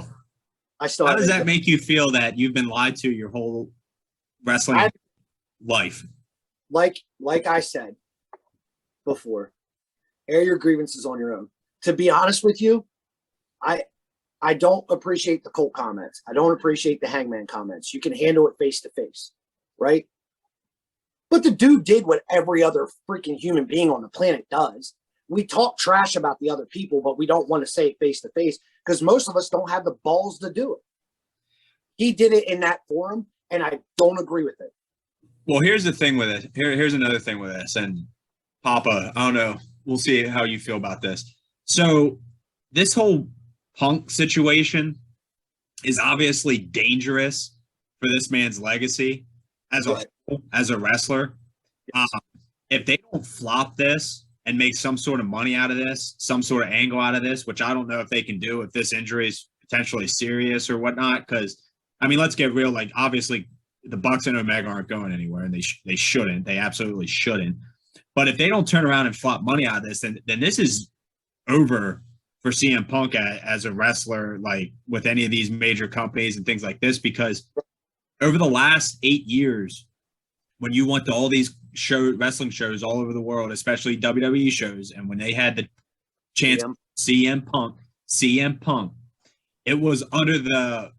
How does that make you feel that you've been lied to your whole wrestling life? Like I said before, air your grievances on your own. To be honest with you, I don't appreciate the Colt comments. I don't appreciate the Hangman comments. You can handle it face to face, right? But the dude did what every other freaking human being on the planet does. We talk trash about the other people, but we don't want to say it face to face because most of us don't have the balls to do it. He did it in that forum, and I don't agree with it. Well, here's the thing with it. Here's another thing with this. And Papa, I don't know. We'll see how you feel about this. So this whole Punk situation is obviously dangerous for this man's legacy as a wrestler. If they don't flop this and make some sort of money out of this, some sort of angle out of this, which I don't know if they can do if this injury is potentially serious or whatnot. Because I mean, let's get real. Like obviously, the Bucks and Omega aren't going anywhere, and they shouldn't. They absolutely shouldn't. But if they don't turn around and flop money out of this, then this is over for CM Punk as a wrestler, like with any of these major companies and things like this, because over the last 8 years, when you went to all these wrestling shows all over the world, especially WWE shows, and when they had the chance CM Punk, it was under the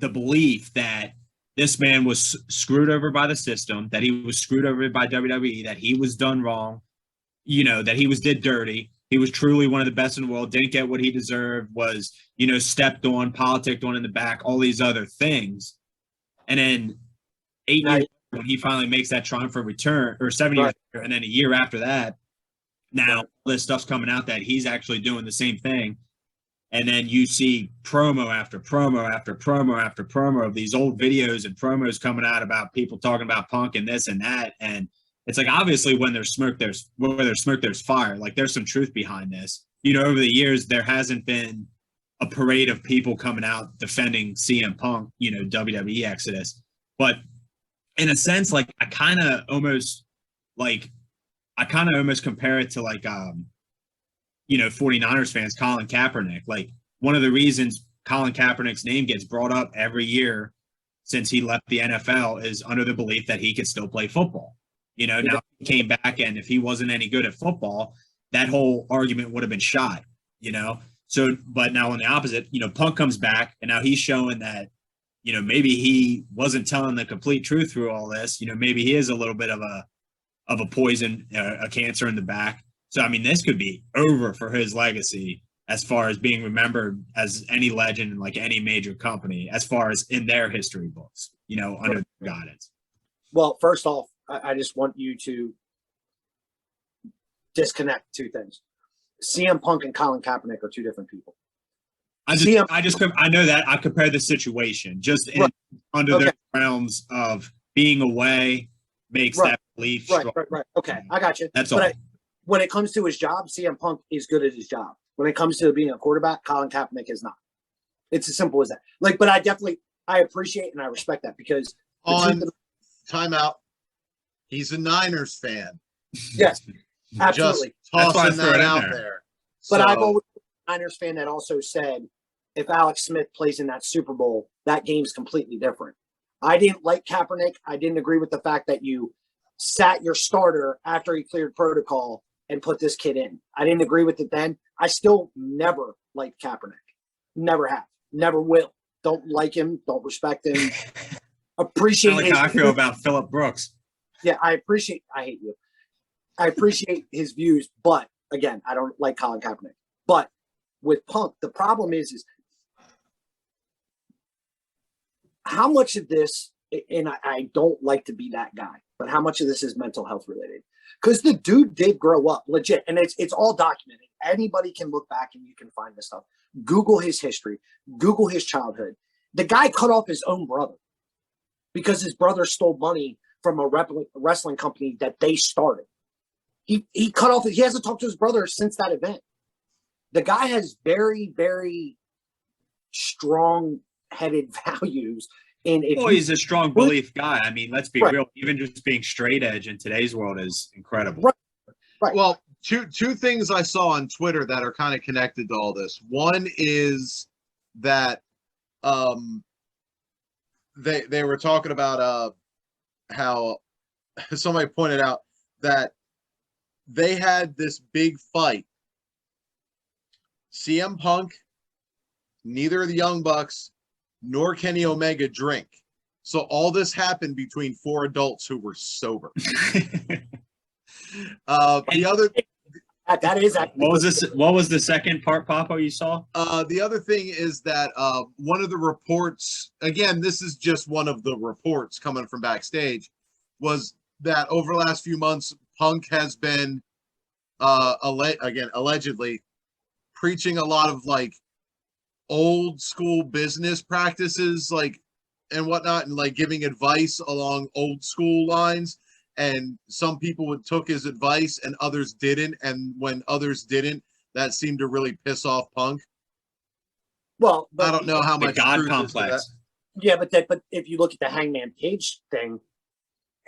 belief that this man was screwed over by the system, that he was screwed over by WWE, that he was done wrong, that he was did dirty. He was truly one of the best in the world, didn't get what he deserved, was, stepped on, politicked on in the back, all these other things. And then 8 years when he finally makes that triumphant return, or 7 years later, and then a year after that, now all this stuff's coming out that he's actually doing the same thing. And then you see promo after promo after promo after promo of these old videos and promos coming out about people talking about Punk and this and that. And it's like, obviously, when there's smoke, there's fire. Like, there's some truth behind this. Over the years, there hasn't been a parade of people coming out defending CM Punk, WWE Exodus. But in a sense, like I kind of almost compare it to like 49ers fans, Colin Kaepernick. Like one of the reasons Colin Kaepernick's name gets brought up every year since he left the NFL is under the belief that he could still play football. Now he came back, and if he wasn't any good at football, that whole argument would have been shot, So, but now on the opposite, Punk comes back, and now he's showing that, maybe he wasn't telling the complete truth through all this. Maybe he is a little bit of a poison, a cancer in the back. So, I mean, this could be over for his legacy as far as being remembered as any legend in like any major company, as far as in their history books, under their guidance. Well, first off, I just want you to disconnect two things. CM Punk and Colin Kaepernick are two different people. I know that I compare the situation just under the realms of being away makes that belief strong. Right. Okay, I got you. That's all. When it comes to his job, CM Punk is good at his job. When it comes to being a quarterback, Colin Kaepernick is not. It's as simple as that. But I appreciate and I respect that because timeout. He's a Niners fan. Yes, absolutely. Just tossing that out there. But I've always been a Niners fan that also said, if Alex Smith plays in that Super Bowl, that game's completely different. I didn't like Kaepernick. I didn't agree with the fact that you sat your starter after he cleared protocol and put this kid in. I didn't agree with it then. I still never liked Kaepernick. Never have. Never will. Don't like him. Don't respect him. Appreciate how I feel about Phillip Brooks. Yeah, I hate you. I appreciate his views, but again, I don't like Colin Kaepernick. But with Punk, the problem is how much of this, and I don't like to be that guy, but how much of this is mental health related? Because the dude did grow up legit, and it's all documented. Anybody can look back and you can find this stuff. Google his history. Google his childhood. The guy cut off his own brother because his brother stole money from a wrestling company that they started. He cut off. He hasn't talked to his brother since that event. The guy has very, very strong-headed values. And he's a strong belief guy. I mean, let's be real. Even just being straight edge in today's world is incredible. Right. Well, two things I saw on Twitter that are kind of connected to all this. One is that they were talking about how somebody pointed out that they had this big fight. CM Punk, neither of the Young Bucks, nor Kenny Omega drink. So all this happened between four adults who were sober. The other that is what was the second part, Papa, you saw? The other thing is that one of the reports, again, this is just one of the reports coming from backstage, was that over the last few months, Punk has been allegedly preaching a lot of like old school business practices, like and whatnot, and like giving advice along old school lines. And some people took his advice and others didn't. And when others didn't, that seemed to really piss off Punk. Well, I don't know how much God complex. Yeah, but if you look at the Hangman Page thing,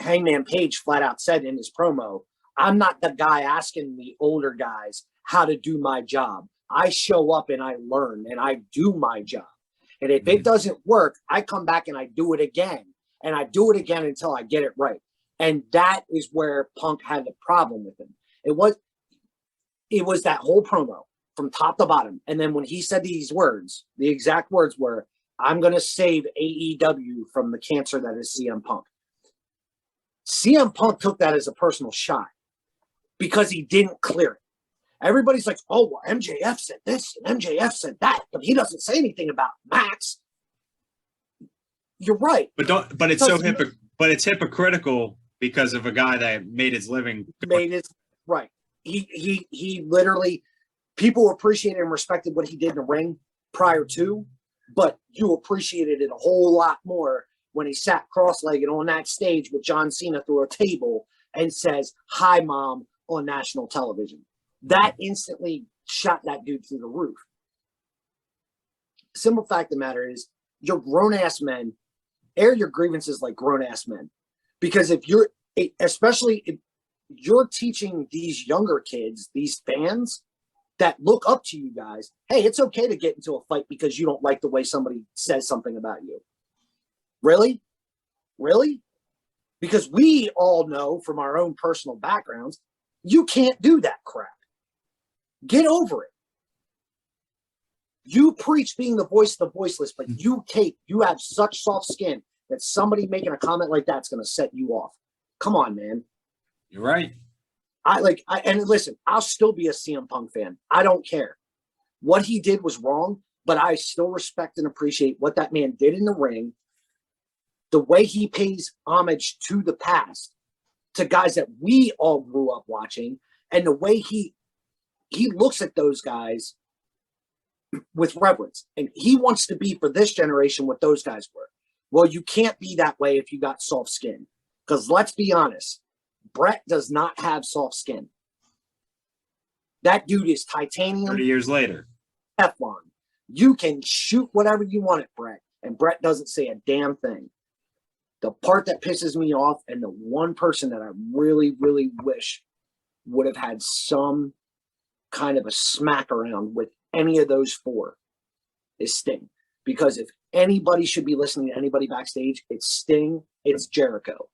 Hangman Page flat out said in his promo, I'm not the guy asking the older guys how to do my job. I show up and I learn and I do my job. And if it doesn't work, I come back and I do it again. And I do it again until I get it right. And that is where Punk had the problem with him. It was that whole promo from top to bottom. And then when he said these words, the exact words were, I'm going to save AEW from the cancer that is CM Punk. CM Punk took that as a personal shot because he didn't clear it. Everybody's like, oh, well, MJF said this and MJF said that, but he doesn't say anything about Max. You're right. But it's hypocritical because of a guy that made his living. Right. He literally, people appreciated and respected what he did in the ring prior to, but you appreciated it a whole lot more when he sat cross-legged on that stage with John Cena through a table and says, "Hi, Mom," on national television. That instantly shot that dude through the roof. Simple fact of the matter is, you're grown-ass men. Air your grievances like grown-ass men. Because especially if you're teaching these younger kids, these fans that look up to you guys, hey, it's okay to get into a fight because you don't like the way somebody says something about you. Really? Really? Because we all know from our own personal backgrounds, you can't do that crap. Get over it. You preach being the voice of the voiceless, but you have such soft skin that somebody making a comment like that's going to set you off. Come on, man. You're right. And listen, I'll still be a CM Punk fan. I don't care. What he did was wrong, but I still respect and appreciate what that man did in the ring. The way he pays homage to the past, to guys that we all grew up watching, and the way he looks at those guys with reverence. And he wants to be for this generation what those guys were. Well, you can't be that way if you got soft skin. Because let's be honest, Brett does not have soft skin. That dude is titanium. 30 years later. Teflon. You can shoot whatever you want at Brett, and Brett doesn't say a damn thing. The part that pisses me off, and the one person that I really, really wish would have had some kind of a smack around with any of those four, is Sting. Because if anybody should be listening to anybody backstage, it's Sting, it's Jericho.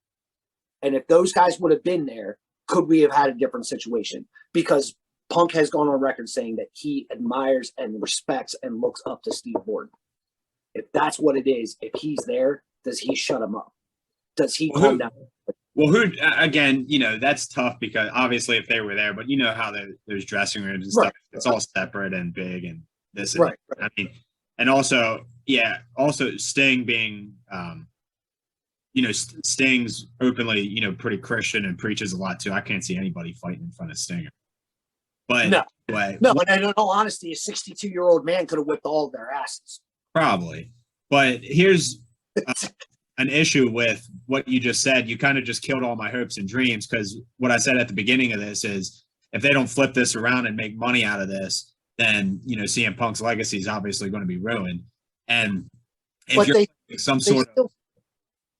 And if those guys would have been there, could we have had a different situation? Because Punk has gone on record saying that he admires and respects and looks up to Steve Borden. If that's what it is, if he's there, does he shut him up? Does he calm down? Well, who again? You know, that's tough because obviously if they were there, but you know how there's dressing rooms and stuff. It's all separate and big and this. And right. I mean, and also, also Sting being, Sting's openly, pretty Christian and preaches a lot too. I can't see anybody fighting in front of Stinger. But no, and in all honesty, a 62-year-old man could have whipped all of their asses. Probably. But here's an issue with what you just said. You kind of just killed all my hopes and dreams, because what I said at the beginning of this is if they don't flip this around and make money out of this, then, CM Punk's legacy is obviously going to be ruined. And if but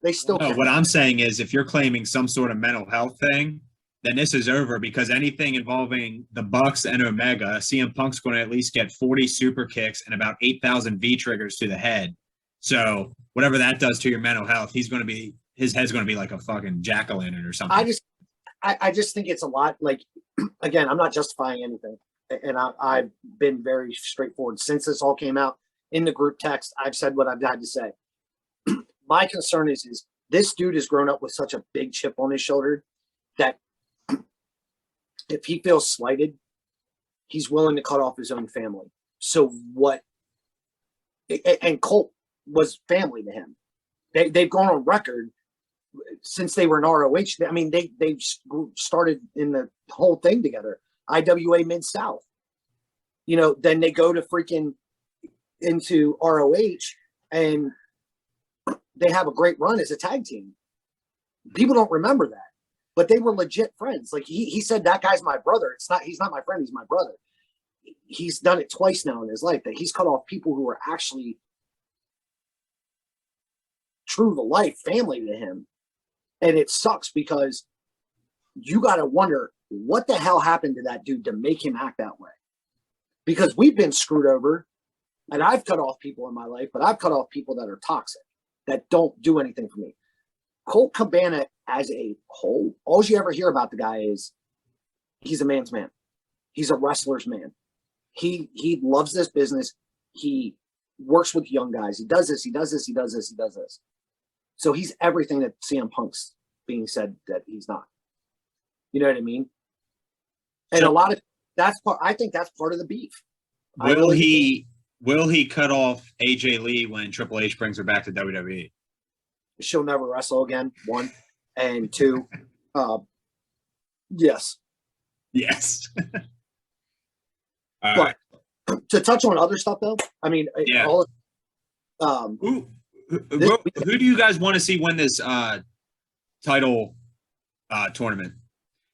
they still no, what I'm saying is if you're claiming some sort of mental health thing, then this is over, because anything involving the Bucks and Omega, CM Punk's going to at least get 40 super kicks and about 8,000 V triggers to the head. So whatever that does to your mental health, his head's going to be like a fucking jack-o'-lantern or something. I just think it's a lot. Like, again, I'm not justifying anything. And I've been very straightforward since this all came out in the group text. I've said what I've had to say. My concern is this dude has grown up with such a big chip on his shoulder that if he feels slighted, he's willing to cut off his own family. So what? And Colt was family to him. They've gone on record since they were in ROH. I mean, they started in the whole thing together. IWA Mid-South. Then they go to freaking into ROH and they have a great run as a tag team. People don't remember that, but they were legit friends. Like he said, that guy's my brother. He's not my friend. He's my brother. He's done it twice now in his life that he's cut off people who are actually true to life family to him. And it sucks because you got to wonder what the hell happened to that dude to make him act that way? Because we've been screwed over, and I've cut off people in my life, but I've cut off people that are toxic, that don't do anything for me. Colt Cabana as a whole, all you ever hear about the guy is he's a man's man. He's a wrestler's man. He loves this business. He works with young guys. He does this, he does this, he does this, he does this. So he's everything that CM Punk's being said that he's not. You know what I mean? And a lot of I think that's part of the beef. Will he cut off AJ Lee when Triple H brings her back to WWE? She'll never wrestle again, 1. And 2, yes. Yes. But to touch on other stuff, though, I mean, yeah. Who do you guys want to see win this title tournament?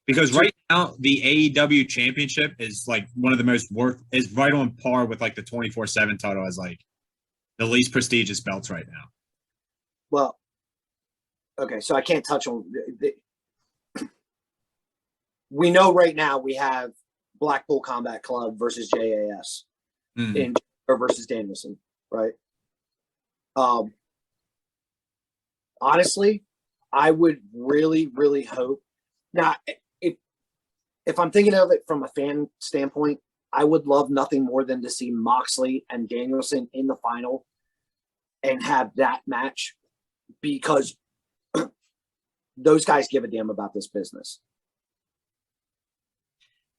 Because right now the AEW championship is like one of the most is right on par with like the 24/7 title as like the least prestigious belts right now. Well, okay, so I can't touch on. We know right now we have Blackpool Combat Club versus JAS or versus Danielson, right? Honestly, I would really, really hope. Now, if I'm thinking of it from a fan standpoint, I would love nothing more than to see Moxley and Danielson in the final and have that match, because those guys give a damn about this business.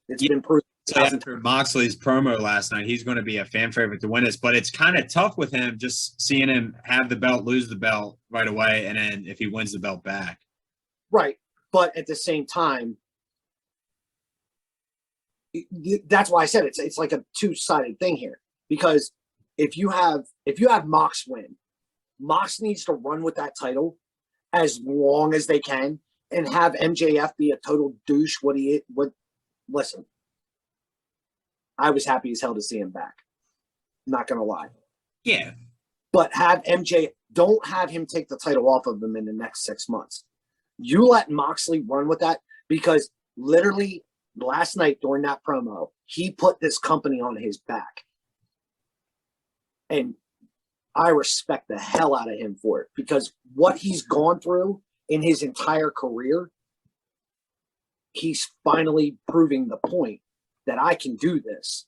It's been proven. So after Moxley's promo last night, he's going to be a fan favorite to win this, but it's kind of tough with him just seeing him have the belt, lose the belt right away, and then if he wins the belt back. Right. But at the same time, that's why I said it's like a two-sided thing here, because if you have Mox win, Mox needs to run with that title as long as they can and have MJF be a total douche. Listen, I was happy as hell to see him back. Not gonna lie. Yeah. But don't have him take the title off of him in the next 6 months. You let Moxley run with that, because literally last night during that promo, he put this company on his back. And I respect the hell out of him for it, because what he's gone through in his entire career, he's finally proving the point that I can do this.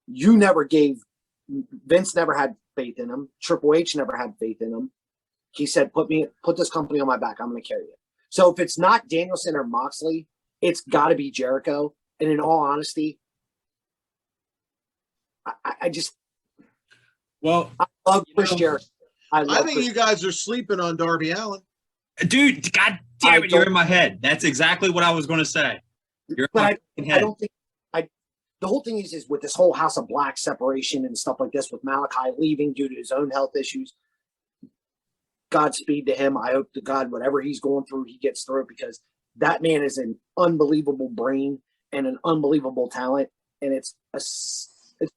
Vince never had faith in him. Triple H never had faith in him. He said, put this company on my back. I'm going to carry it. So if it's not Danielson or Moxley, it's got to be Jericho. And in all honesty, I love Chris Jericho. I think you guys are sleeping on Darby Allin. Dude, God damn it, you're in my head. That's exactly what I was going to say. I don't think the whole thing is with this whole House of Black separation and stuff like this, with Malachi leaving due to his own health issues. Godspeed to him. I hope to God whatever he's going through, he gets through it, because that man is an unbelievable brain and an unbelievable talent. And it's a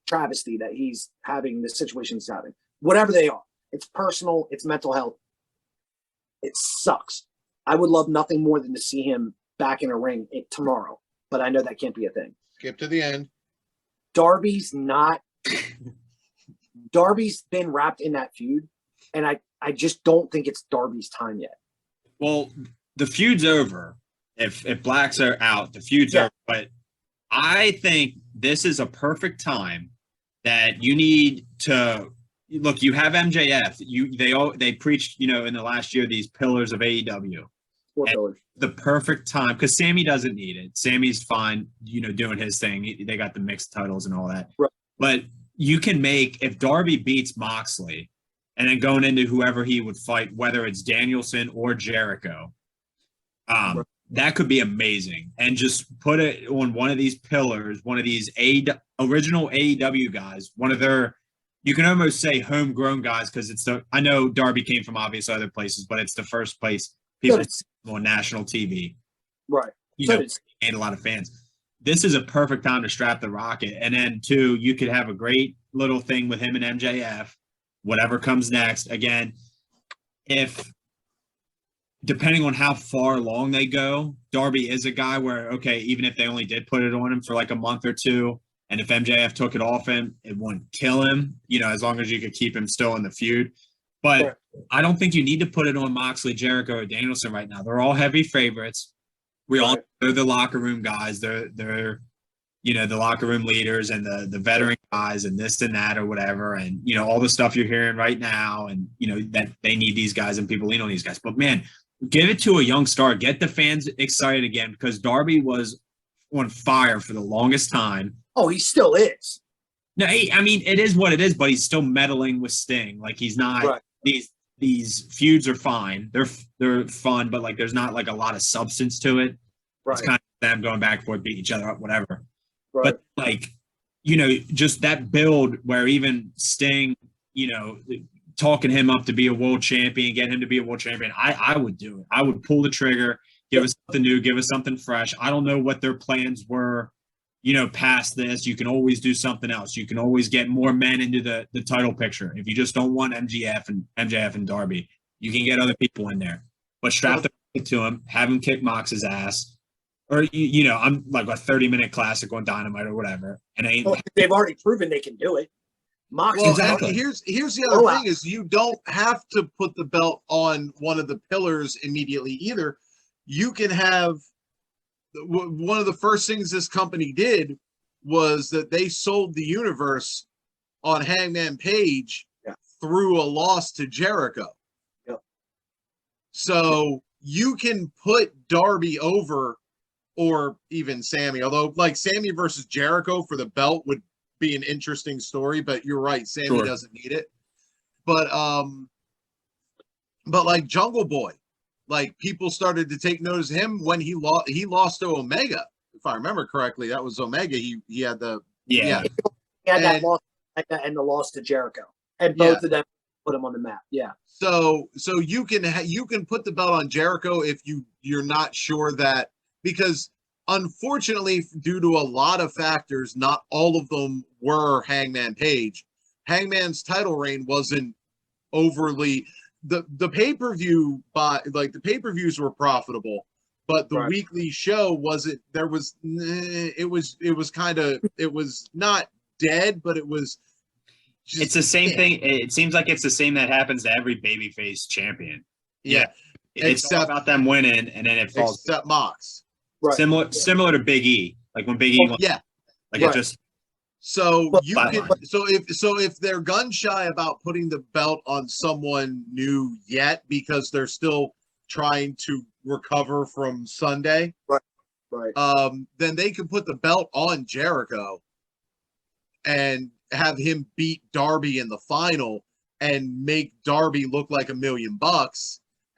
travesty that he's having the situation he's having. Whatever they are, it's personal, it's mental health. It sucks. I would love nothing more than to see him back in a ring tomorrow, but I know that can't be a thing. Skip to the end. Darby's been wrapped in that feud, and I just don't think it's Darby's time yet. Well, the feud's over. If Blacks are out, the feud's over. But I think this is a perfect time that you need to look. You have MJF. They preached, in the last year, these pillars of AEW. Four pillars. The perfect time, because Sammy doesn't need it. Sammy's fine, doing his thing. They got the mixed titles and all that. Right. But you can make, if Darby beats Moxley, and then going into whoever he would fight, whether it's Danielson or Jericho, that could be amazing. And just put it on one of these pillars, one of these original AEW guys, one of their, you can almost say homegrown guys, because I know Darby came from obvious other places, but it's the first place people see on national TV. Right. And a lot of fans. This is a perfect time to strap the rocket. And then, two, you could have a great little thing with him and MJF, whatever comes next. Again, depending on how far along they go, Darby is a guy where, okay, even if they only did put it on him for like a month or two, and if MJF took it off him, it wouldn't kill him, as long as you could keep him still in the feud. But I don't think you need to put it on Moxley, Jericho, or Danielson right now. They're all heavy favorites. We all know the locker room guys. They're the locker room leaders and the veteran guys and this and that or whatever. And, all the stuff you're hearing right now, and, that they need these guys and people lean on these guys. But, man, give it to a young star. Get the fans excited again, because Darby was on fire for the longest time. Oh, he still is. No, it is what it is, but he's still meddling with Sting. Like, he's not. Right. These feuds are fine. They're fun, but like there's not like a lot of substance to it. Right. It's kind of them going back and forth, beating each other up, whatever. Right. But like, just that build where even Sting, talking him up to be a world champion, get him to be a world champion. I would do it. I would pull the trigger, give us something new, give us something fresh. I don't know what their plans were, past this. You can always do something else. You can always get more men into the title picture. If you just don't want MJF and Darby, you can get other people in there. but strap the mic to him, have him kick Mox's ass, or I'm like a 30-minute classic on Dynamite or whatever, and they've already proven they can do it. Mox, well, exactly. Here's the other thing is you don't have to put the belt on one of the pillars immediately either. You can have one of the first things this company did was that they sold the universe on Hangman Page through a loss to Jericho. Yep. So you can put Darby over, or even Sammy, although like Sammy versus Jericho for the belt would be an interesting story, but you're right, Sammy doesn't need it. But like Jungle Boy, like people started to take notice of him when he lost to Omega. If I remember correctly, that was Omega. He had the He had that loss and the loss to Jericho, and both of them put him on the map. Yeah. So you can put the belt on Jericho if you're not sure that, because unfortunately, due to a lot of factors, not all of them were Hangman Page. Hangman's title reign wasn't overly the pay-per-view the pay-per-views were profitable, but the weekly show wasn't. There was it was not dead, but it was just, it's the same thing. It seems like it's the same that happens to every babyface champion. Yeah. It's all about them winning, and then it falls. Except Mox. Right. Similar to Big E, like when Big E won. Yeah. Like it just. So if they're gun shy about putting the belt on someone new yet because they're still trying to recover from Sunday, right. Then they can put the belt on Jericho and have him beat Darby in the final and make Darby look like $1 million.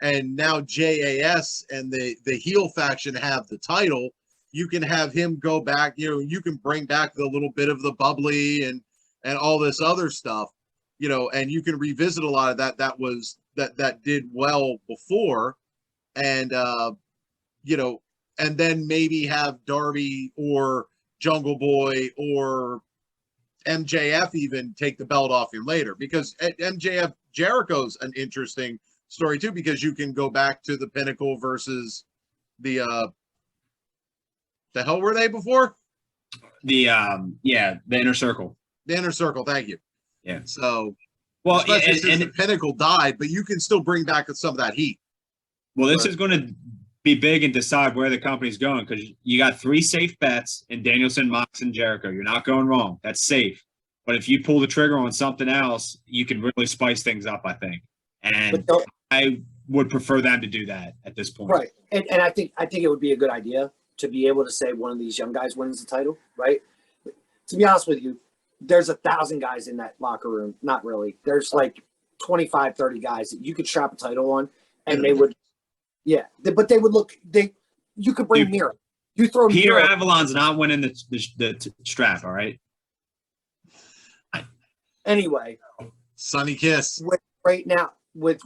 And now JAS and the heel faction have the title. You can have him go back, you can bring back the little bit of the bubbly and all this other stuff, and you can revisit a lot of that did well before. And, and then maybe have Darby or Jungle Boy or MJF even take the belt off him later, because MJF Jericho's an interesting story too, because you can go back to the Pinnacle versus the hell were they before? The Inner Circle. The Inner Circle, thank you. Yeah. So, well, since the Pinnacle died, but you can still bring back some of that heat. Well, this is going to be big and decide where the company's going, because you got 3 safe bets in Danielson, Mox, and Jericho. You're not going wrong. That's safe. But if you pull the trigger on something else, you can really spice things up, I think. And I would prefer them to do that at this point. Right. And I think it would be a good idea to be able to say one of these young guys wins the title, right? To be honest with you, there's 1,000 guys in that locker room. Not really. There's like 25, 30 guys that you could strap a title on, and they would, but they would look. You could bring Miro. You throw Peter Miro. Avalon's not winning the strap. All right. Anyway, Sunny Kiss. Right now with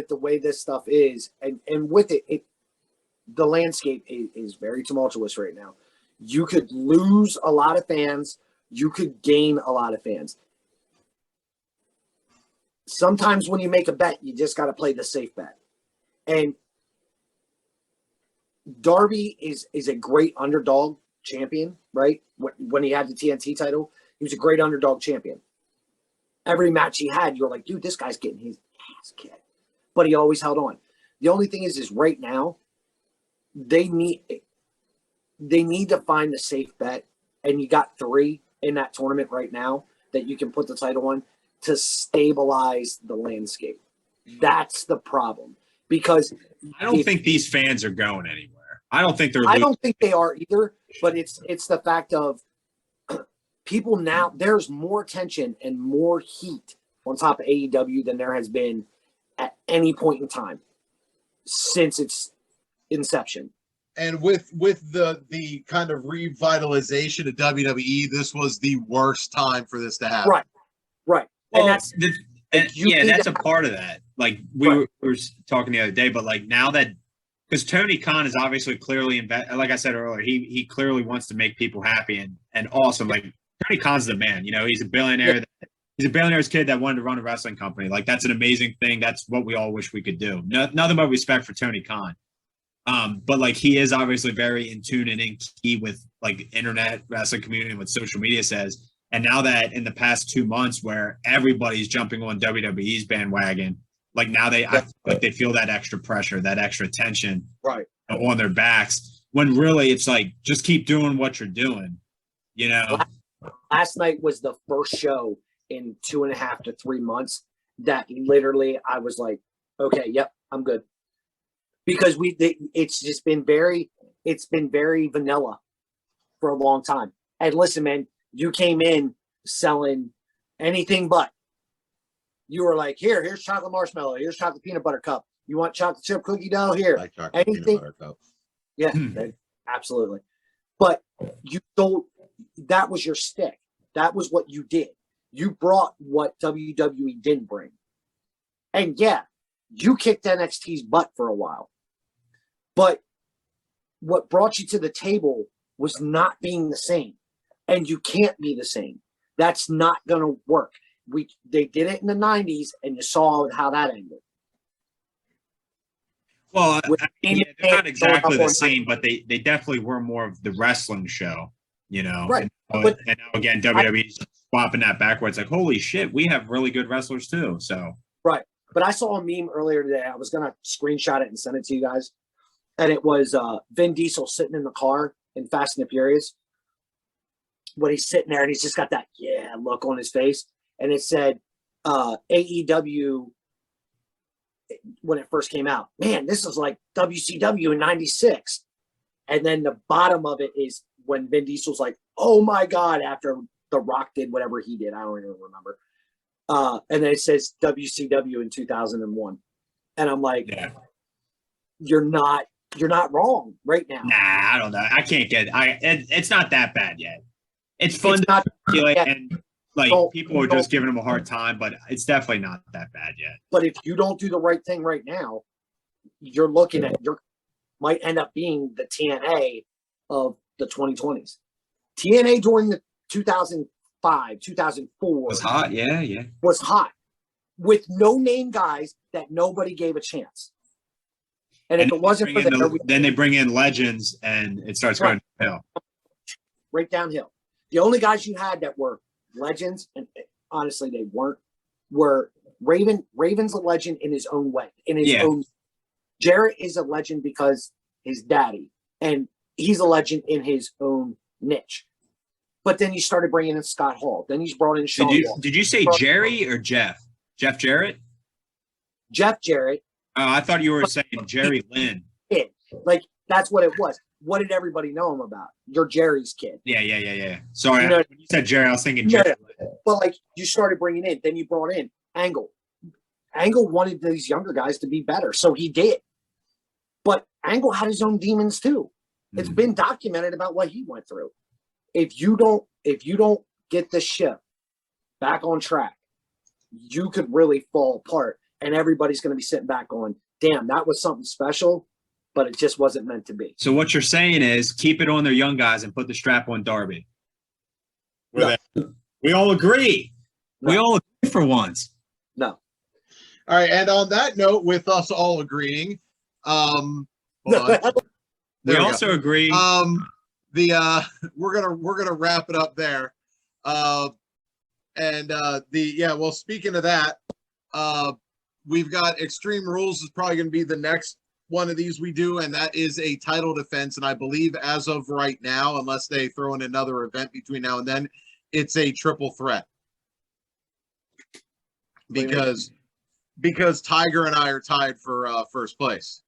the way this stuff is, and with it the landscape is very tumultuous right now. You could lose a lot of fans. You could gain a lot of fans. Sometimes when you make a bet, you just got to play the safe bet. And Darby is a great underdog champion, right? When he had the TNT title, he was a great underdog champion. Every match he had, you're like, dude, this guy's getting his ass kicked. But he always held on. The only thing is right now, they need to find the safe bet, and you got 3 in that tournament right now that you can put the title on to stabilize the landscape. That's the problem, because I don't think these fans are going anywhere. I don't think they're. I don't think they are either. But it's the fact of people now. There's more tension and more heat on top of AEW than there has been at any point in time since its inception. And with the kind of revitalization of WWE, this was the worst time for this to happen. Right. Well, And that's a part of that. Like we were talking the other day, but like now that, because Tony Khan is obviously clearly like I said earlier, he clearly wants to make people happy and awesome. Like Tony Khan's the man. He's a billionaire. He's a billionaire's kid that wanted to run a wrestling company. Like, that's an amazing thing. That's what we all wish we could do. Nothing but respect for Tony Khan. But like, he is obviously very in tune and in key with like internet wrestling community and what social media says. And now that in the past 2 months where everybody's jumping on WWE's bandwagon, like now I feel like they feel that extra pressure, that extra tension on their backs, when really it's like, just keep doing what you're doing, you know? Last night was the first show in 2.5 to 3 months that literally I was like, okay, yep, I'm good. Because it's been very vanilla for a long time. And listen, man, you came in selling anything but. You were like, here's chocolate marshmallow, here's chocolate peanut butter cup. You want chocolate chip cookie dough? Here. Like chocolate anything. peanut butter cup. Yeah, absolutely. But you don't, that was your stick. That was what you did. You brought what WWE didn't bring. And yeah, you kicked NXT's butt for a while. But what brought you to the table was not being the same. And you can't be the same. That's not going to work. They did it in the 90s, and you saw how that ended. Well, I mean, they're not exactly the same, but they definitely were more of the wrestling show, you know? Right. And now, again, WWE's swapping that backwards. Like, holy shit, we have really good wrestlers too. So right. But I saw a meme earlier today. I was going to screenshot it and send it to you guys. And it was Vin Diesel sitting in the car in Fast and the Furious. When he's sitting there and he's just got that look on his face. And it said AEW when it first came out. Man, this is like WCW in 96. And then the bottom of it is when Vin Diesel's like, oh my God, after The Rock did whatever he did. I don't even remember. And then it says WCW in 2001. And I'm like, you're not wrong right now. Nah, I don't know. I can't get it's not that bad yet. It's fun to speculate, and like people are just giving him a hard time, but it's definitely not that bad yet. But if you don't do the right thing right now, you're looking at might end up being the TNA of the 2020s. TNA during the 2005, 2004 was hot, was hot with no name guys that nobody gave a chance. And if it wasn't for then they bring in legends, and it starts going downhill. Right downhill. The only guys you had that were legends, and honestly they weren't, were Raven. Raven's a legend in his own way. In his own. Jarrett is a legend because his daddy, and he's a legend in his own niche. But then you started bringing in Scott Hall. Then he's brought in Sean Wall. Did you say Jerry or Jeff? Jeff Jarrett? Jeff Jarrett. I thought you were saying Jerry Lynn. Like, that's what it was. What did everybody know him about? You're Jerry's kid. Yeah. Sorry, when you said Jerry, I was thinking Jerry. But like, you started bringing in, then you brought in Angle. Angle wanted these younger guys to be better, so he did. But Angle had his own demons too. It's been documented about what he went through. If you don't get this ship back on track, you could really fall apart, and everybody's going to be sitting back going, damn, that was something special, but it just wasn't meant to be. So what you're saying is keep it on their young guys and put the strap on Darby. No. We all agree. No. We all agree for once. No. All right, and on that note, with us all agreeing, we also agree. We're gonna wrap it up there. Well, speaking of that, we've got Extreme Rules is probably gonna be the next one of these we do, and that is a title defense. And I believe as of right now, unless they throw in another event between now and then, it's a triple threat. Because Tiger and I are tied for first place.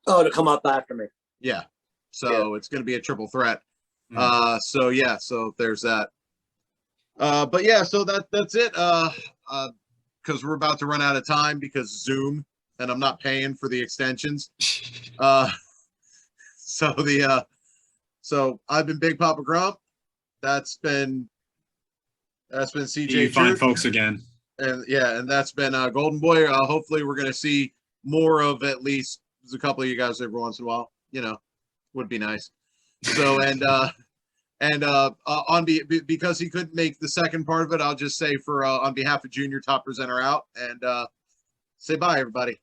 Oh, to come up after me. Yeah. So it's going to be a triple threat. So there's that. So that's it. Because we're about to run out of time because Zoom, and I'm not paying for the extensions. So I've been Big Papa Grump. That's been CJ. You find folks again. And that's been Golden Boy. Hopefully we're going to see more of at least a couple of you guys every once in a while. You know, would be nice. So And because he couldn't make the second part of it, I'll just say for on behalf of Junior, top presenter out, and say bye, everybody.